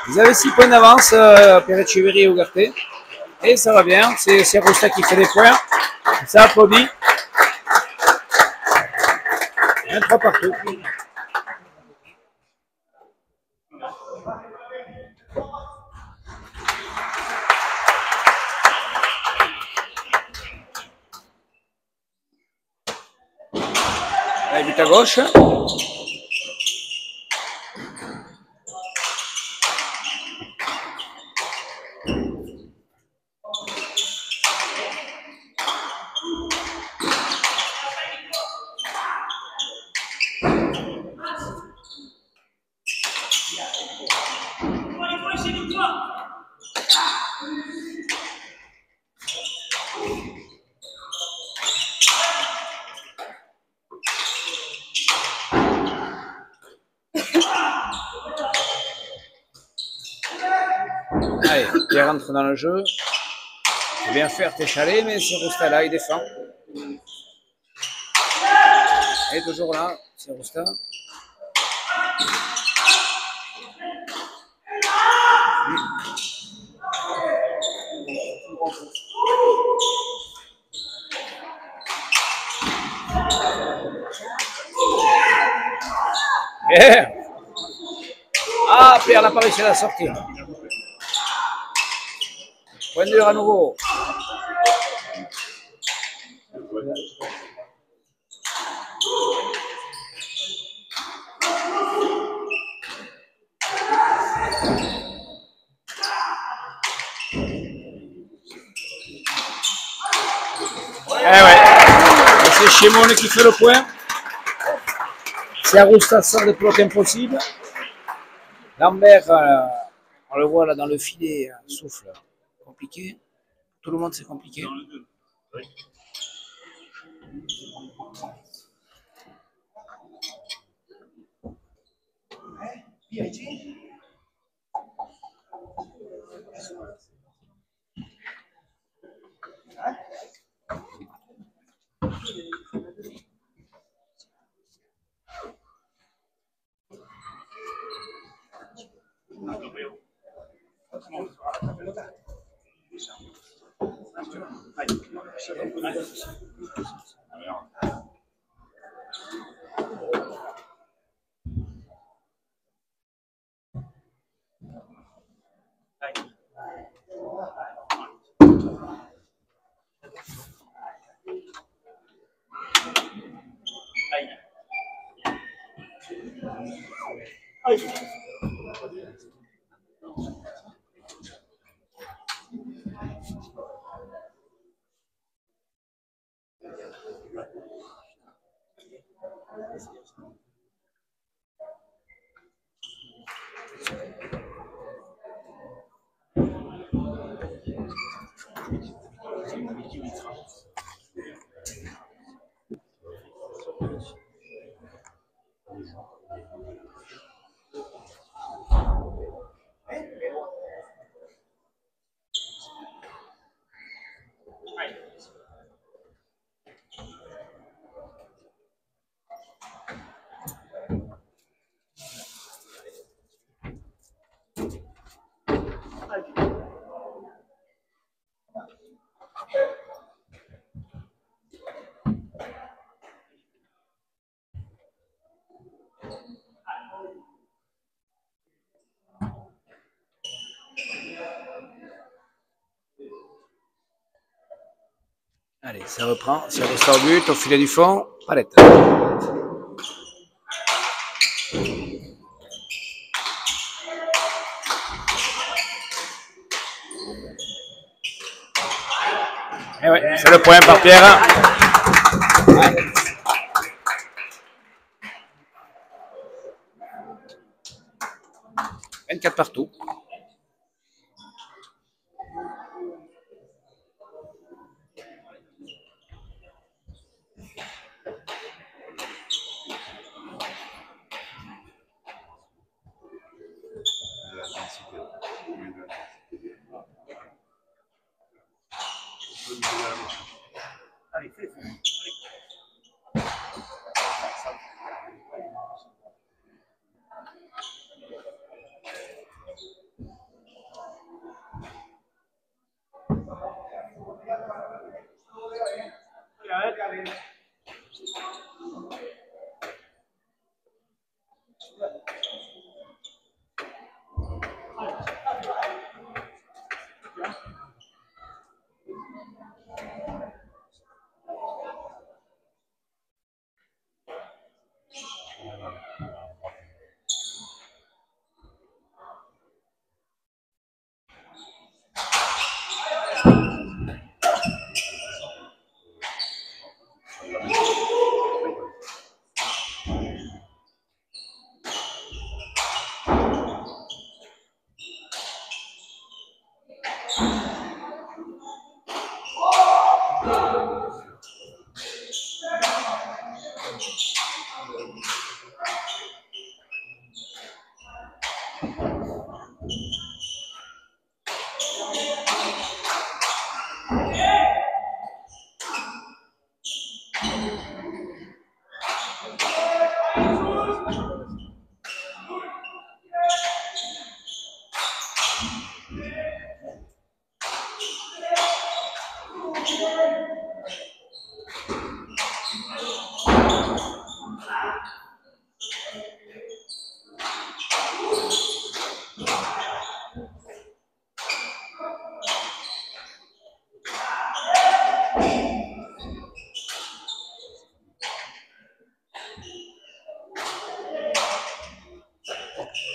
Vous avez 6 points d'avance, Pierre Echeverry et Ougarté. Et ça va bien. C'est Rosta qui fait des points. Ça applaudit. 23 partout. Allez, but à gauche. Allez, Pierre rentre dans le jeu. C'est bien faire tes chalets, mais c'est Rosta là, il défend. Il est toujours là, c'est Rosta. Bien. Ah, Pierre n'a pas réussi à la sortir. Point dur à nouveau. Eh ouais. C'est Chimone qui fait le point. C'est Arousta sort des blocs impossibles. Lambert, on le voit là dans le filet, souffle. Compliqué. Tout le monde c'est compliqué. Allez, ça reprend. Ça reste au but, au filet du fond. Palette. Et ouais, c'est le point par Pierre. Ouais. « 24 partout.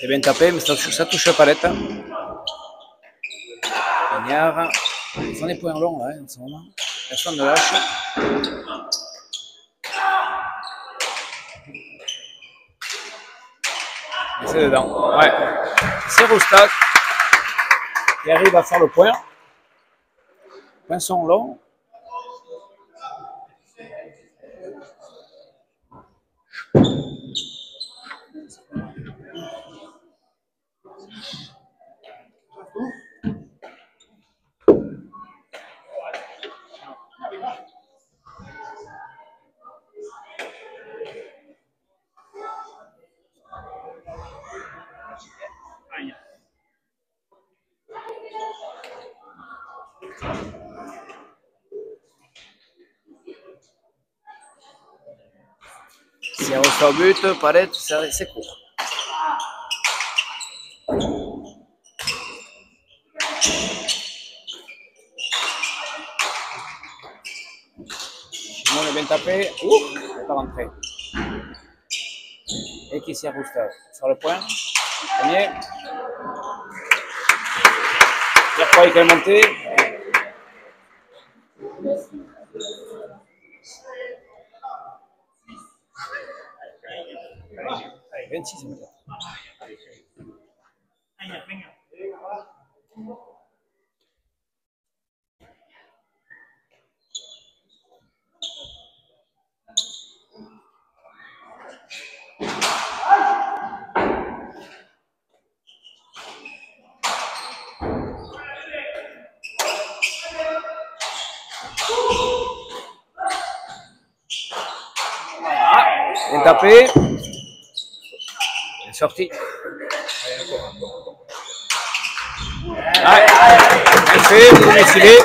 C'est bien tapé, mais ça touche la palette. Ignare. Ils font des points longs là, en ce moment. Personne ne lâche. Et c'est dedans. Ouais. C'est Roustak qui arrive à faire le point. Les points sont longs. Si elle reçoit au but, palette, c'est court. Simon est bien tapé. Ouh, il n'est pas rentré. Et qui s'y Roustak sur le point. Premier. Pierre croyait qu'elle montait. 26 minutes. Bien tapé. Bien sorti. Ouais. Bien fait, vous décidez.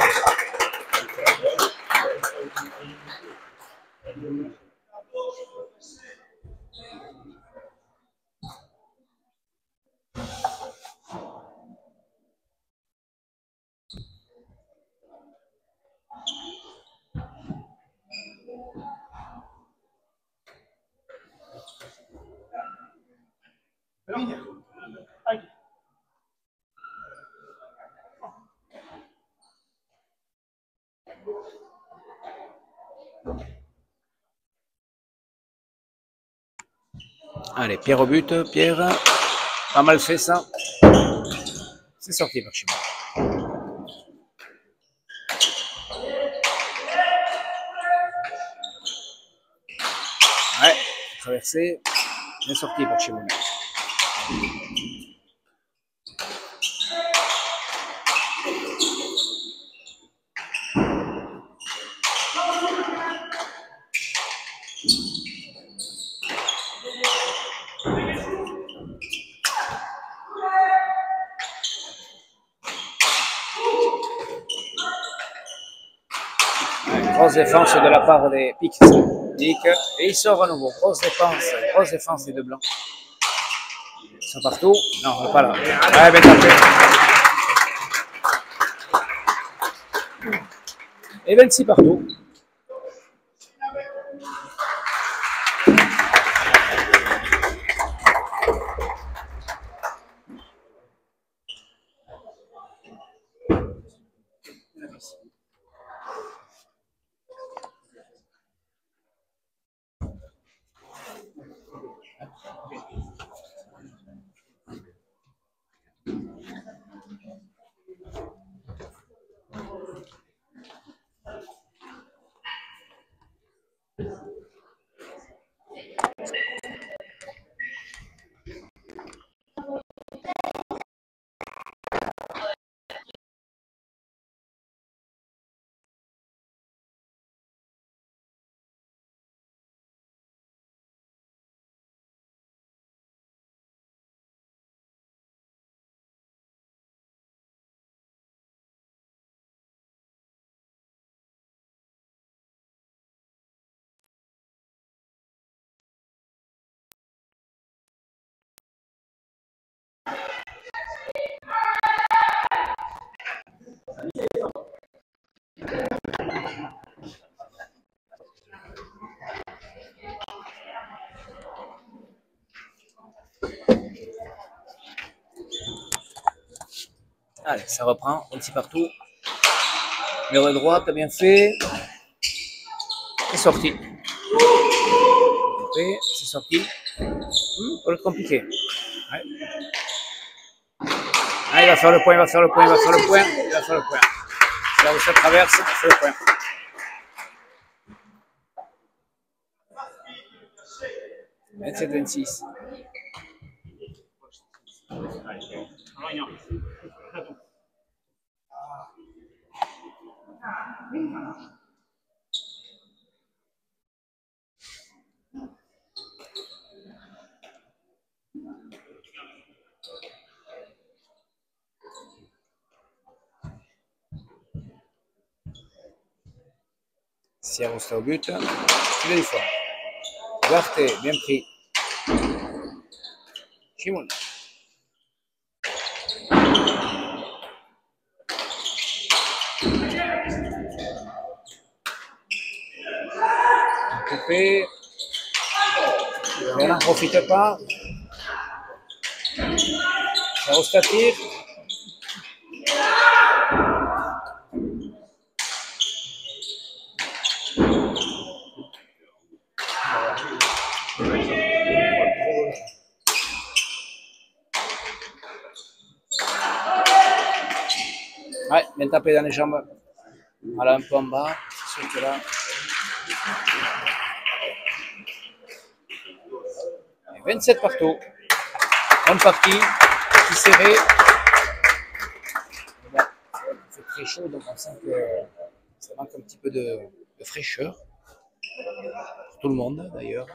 Allez, Pierre au but, Pierre. Pas mal fait ça. C'est sorti par chez moi. Ouais, traversé. Bien sorti par chez moi. Grosse défense de la part des Pics. Et il sort à nouveau. Grosse défense des deux blancs. Ils sont partout. Non, pas là. Ouais, bien tapé. Et 26 partout. Allez, ça reprend, 26 partout. Numéro de droite, bien fait. C'est sorti. C'est sorti. Peut être compliqué. Ouais. Ah, il va faire le point, il va faire le point, il va faire le point. Il va faire le point. Là où ça traverse, il fait le point. 27-26. Siarosta au but. Il est fort. Garté, bien pris. Chimoun. Coupé. Mais n'en profite pas. Siarosta tire. Ouais, bien tapé dans les jambes. Voilà, un peu en bas. C'est sûr que là. Et 27 partout. Bonne partie. Petit serré. Bon, il fait très chaud, donc on sent que ça manque un petit peu de fraîcheur. Pour tout le monde, d'ailleurs.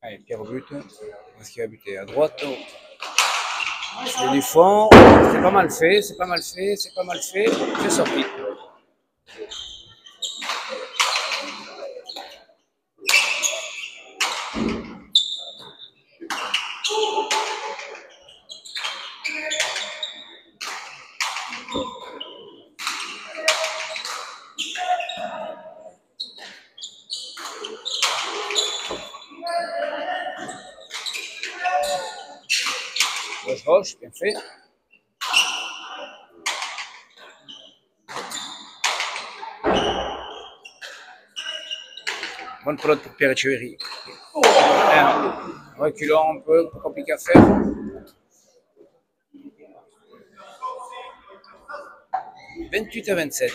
Allez, Pierre au but. Où est-ce qu'il va buter? À droite. C'est du fond. C'est pas mal fait, c'est pas mal fait, c'est pas mal fait. C'est sorti. Gauche, bien fait. Bonne pelote pour Pierre Etcheverry. Reculons un peu, pas compliqué à faire. « 28-27.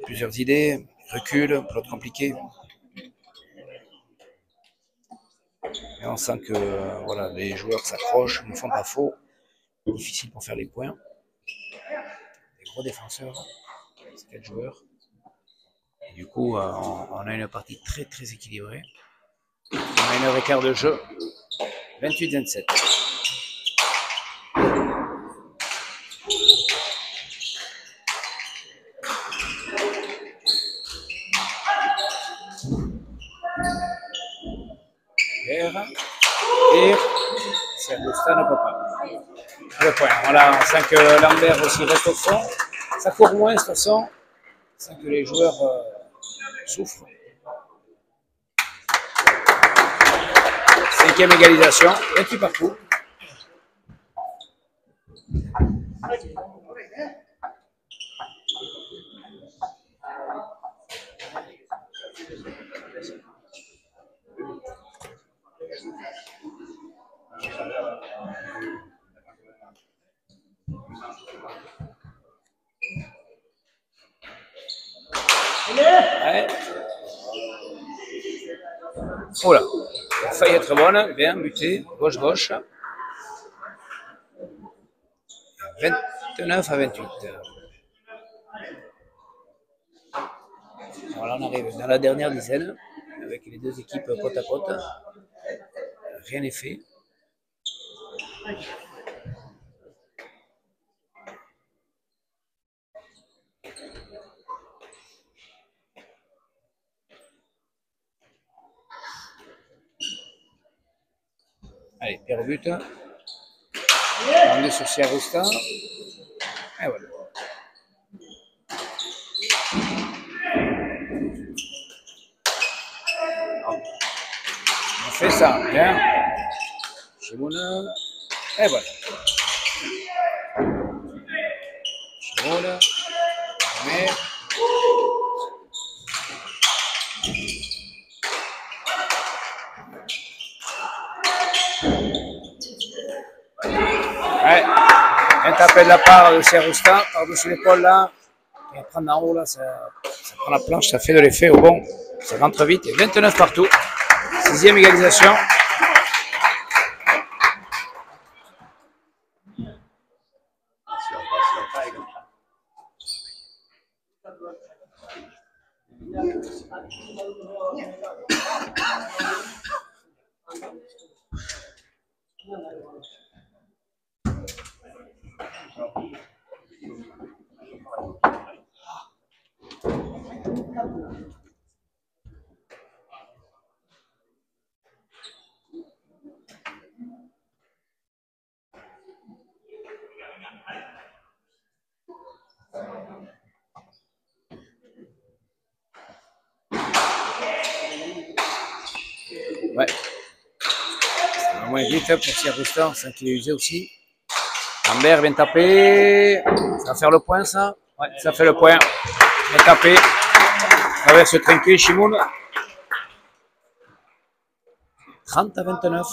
Plusieurs idées, recul, pelote compliquée. Et on sent que voilà, les joueurs s'accrochent, ne font pas faux. Difficile pour faire les points. Des gros défenseurs, 4 joueurs. Et du coup, on a une partie très très équilibrée. On a une heure et quart de jeu. 28-27. Et Sergosta ne peut pas. Le point. Voilà, on sent que Lambert aussi reste au fond. Ça court moins de toute façon. On sent que les joueurs souffrent. 5e égalisation. 28 partout. Ouais. Oh là, il a failli être bonne, bien buté, gauche-gauche. 29-28. Voilà, on arrive dans la dernière dizaine. avec les deux équipes côte à côte. Rien n'est fait. Allez, Pierre au but. Rendu sur Siarusta. Et voilà. On fait ça, bien. Shimoun. Et voilà. Shimoun. Mais. Ouais. Un tapé de la part de Siarusta, par-dessus l'épaule là. Et prendre en haut là, ça prend la planche, ça fait de l'effet au bon. Ça rentre vite. Et 29 partout. 6e égalisation. Ouais. Ça va moins vite pour Siarusta, c'est qu'il est usé aussi. Lambert vient taper. Ça va faire le point, ça? Ouais, ça fait le point. Bien tapé. Ça va se trinquer, Shimoun. 30-29.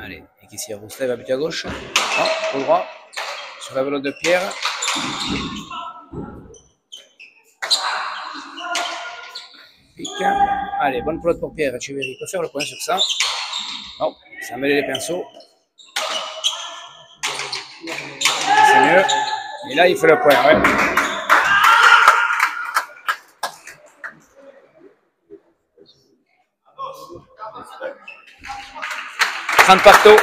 Allez, et qui s'y Rousselet va buter à gauche. Non, au droit. Sur la velotte de Pierre. Pique. Allez, bonne pelote pour Pierre. Echeverry peut faire le point sur ça. Non, ça mêle les pinceaux. C'est mieux. Et là, il fait le point, ouais. Partout.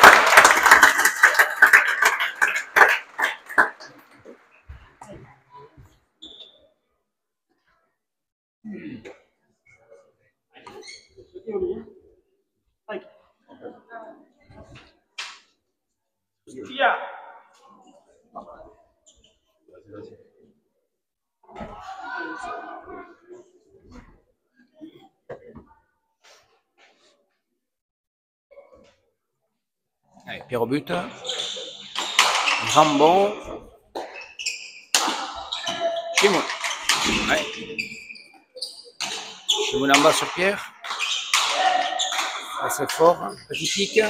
Allez, Pierre au but. Jambon. Shimoun. Ouais. Shimoun en bas sur Pierre. C'est fort. Petit pic.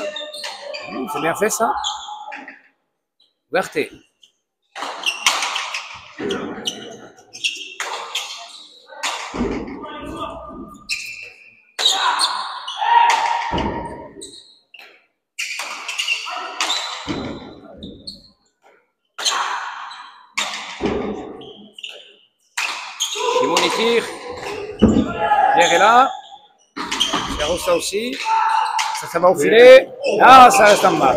C'est bien fait ça. Ouverté. Shimoun y tire. Pierre est là. Pierre ça aussi. Ça va au filet. Ah, ça reste en bas.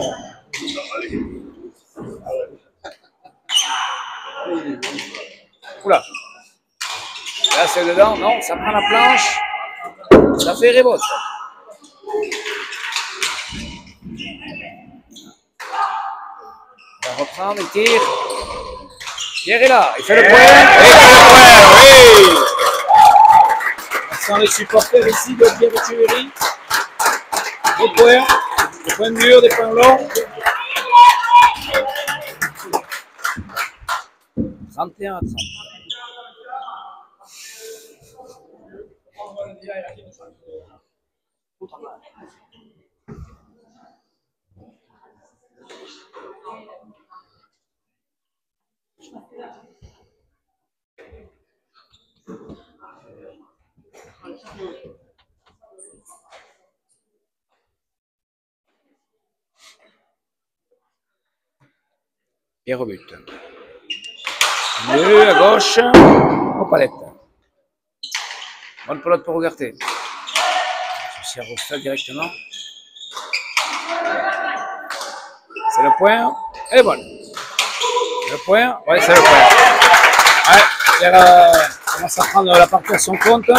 Oula. Là, c'est dedans. Non, ça prend la planche. Ça fait rebote. On va reprendre, il tire. Pierre est là. Il fait le point. Et il fait le point, oui. On sent les supporters ici de Pierre Echeverry. Des points de mur, des points longs. 31 à 30. Pierre au but. Deux à gauche. Aux palettes. Bonne pelote pour Ugarte. Sur Rosta directement. C'est le point. Elle est bonne. Le point. Ouais, c'est le point. Ouais, Pierre commence à prendre la partie à son compte.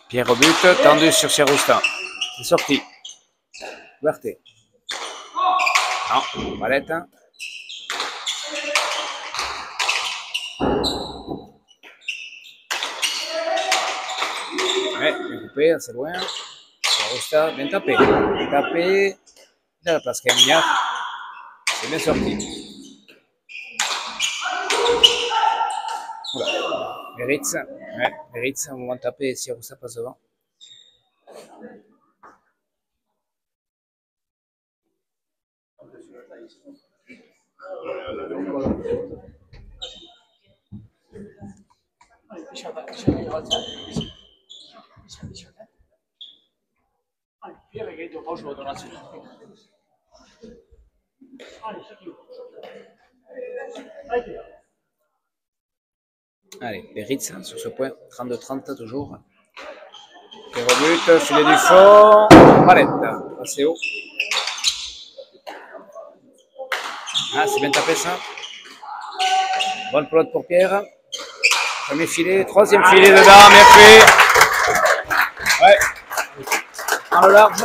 Pierre au but, tendu sur Cheroustin. C'est sorti. Ugarte. Non, palette. Ouais, bien coupé, assez loin. Cheroustin, bien tapé. Bien tapé. Il a la place quand même. C'est bien sorti. Oula. Meritz. Ouais, Meritz, au moment de taper, Cheroustin passe devant. Allez, Meritz sur ce point, 32-30 toujours. Pierre au but, filet du fond, palette, assez haut. Ah, c'est bien tapé ça. Bonne pelote pour Pierre. Premier filet, troisième filet dedans, bien fait. Ouais. Dans le large.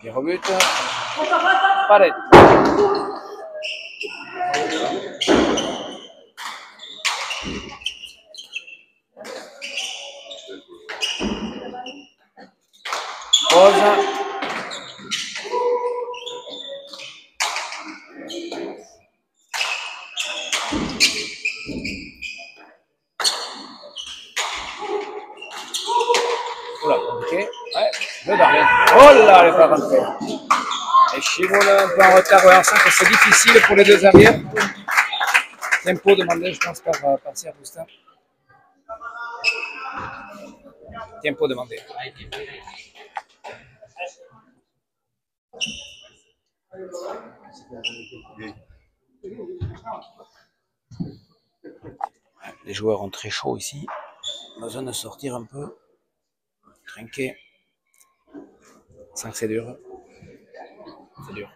Pierre au but. Palette. Pause. Oula, compliqué. Ouais, dedans. Oh là, elle n'est pas rentrée. Et Chivol un peu en retard. Ouais, on sent que c'est difficile pour les deux arrières. Tempo demandé, je pense, par Serre-Roustin. Tempo demandé. Les joueurs ont très chaud ici. Besoin de sortir un peu. Trinquer. Sans que c'est dur. C'est dur.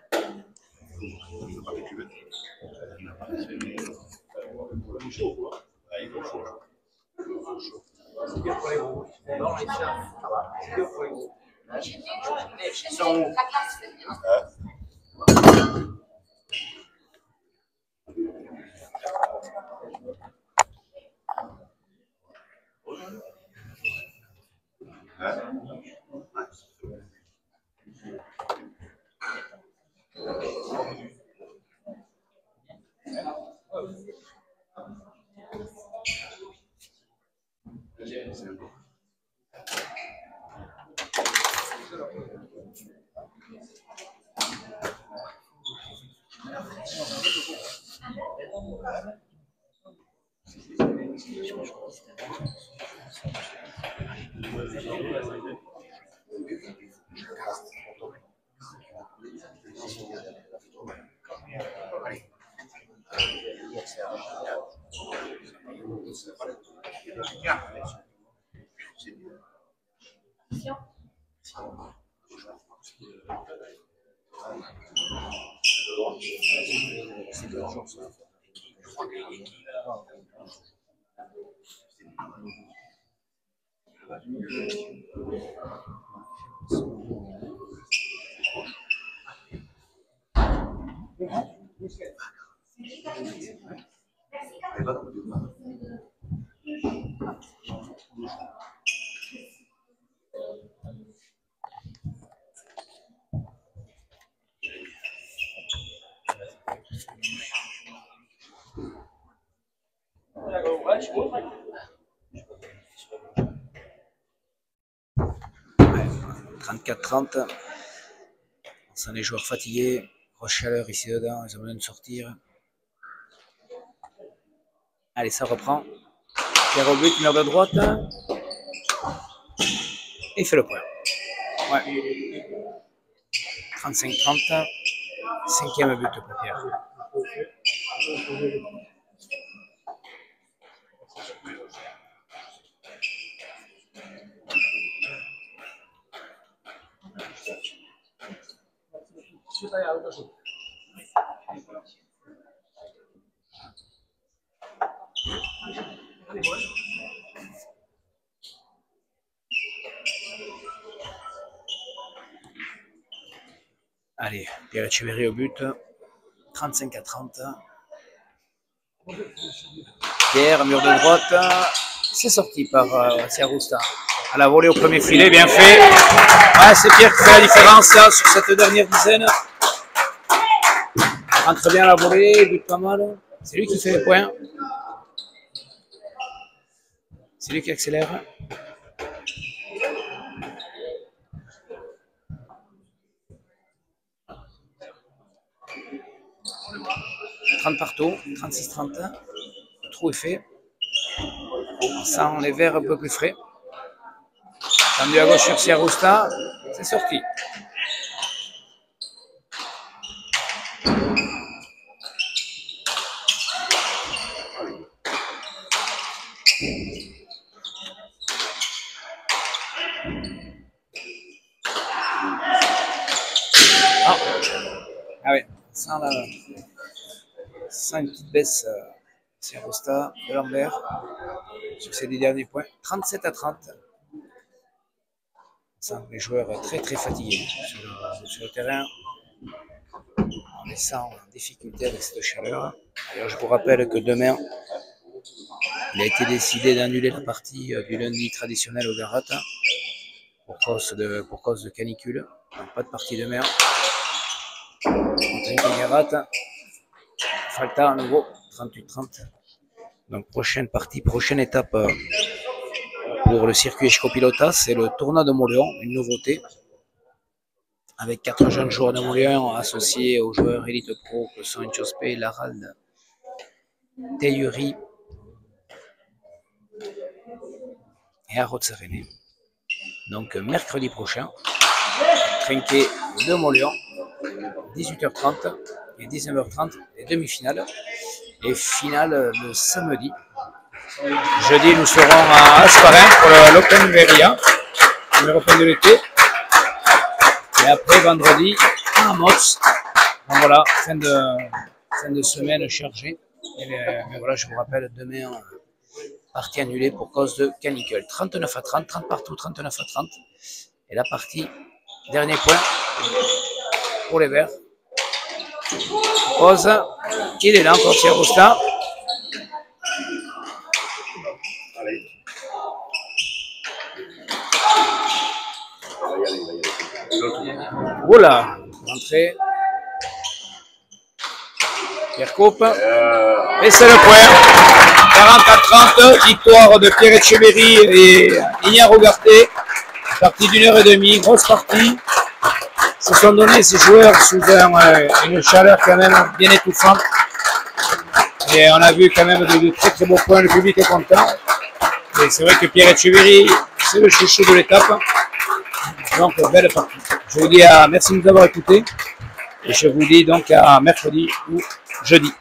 34-30. On sent les joueurs fatigués. Grosse chaleur ici dedans. Ils ont besoin de sortir. Allez, ça reprend. Pierre au but, mur de droite. Et il fait le point. Ouais. 35-30. 5e but pour Pierre. Allez, Pierre Etcheverry au but. 35-30. Pierre, mur de droite. C'est sorti par Siarousta. À la volée au premier filet, bien fait. Ouais, c'est Pierre qui fait la différence là, sur cette dernière dizaine. Rentre bien à la volée, but pas mal. C'est lui qui fait les points. C'est lui qui accélère. Partout, 36-30. Le trou est fait. On sent les verts un peu plus frais. Tendu à gauche sur Siarousta. C'est sorti. Ah ouais, sans une petite baisse, Siarousta de Lambert sur ces 10 derniers points. 37-30. On sent les joueurs très très fatigués sur le terrain. On les sent en difficulté avec cette chaleur. Alors je vous rappelle que demain, il a été décidé d'annuler la partie du lundi traditionnel au Garat pour cause de canicule. Donc pas de partie demain. Contre Garat. Falta à nouveau 38-30. Donc prochaine partie, prochaine étape pour le circuit Escopilota, c'est le tournoi de Mauléon, une nouveauté. Avec 4 jeunes joueurs de Mauléon associés aux joueurs Elite Pro que sont Inchospé, Larald, Teyuri et Arotsarené. Donc mercredi prochain, Trinquet de Mauléon, 18h30 et 19h30, les demi-finales. Et finale le samedi. Jeudi, nous serons à Asparin pour l'Open Veria, numéro 1 de l'été. Et après, vendredi, à Motz. Donc voilà, fin de semaine chargée. Mais voilà, je vous rappelle, demain, partie annulée pour cause de canicule. 39-30, 30 partout, 39-30. Et la partie, dernier point pour les Verts. Pause. Il est là encore, Siarousta. Voilà, entrée. Pierre coupe. Et c'est le point. 40-30, victoire de Pierre Etcheverry et Ignare Ugarte. Partie d'1h30, grosse partie. Se sont donnés ces joueurs sous une chaleur quand même bien étouffante. Et on a vu quand même de très très beaux points, le public est content. Et c'est vrai que Pierre Etcheverry, c'est le chouchou de l'étape. Donc belle partie. Je vous dis merci de nous avoir écoutés. Et je vous dis donc à mercredi ou jeudi.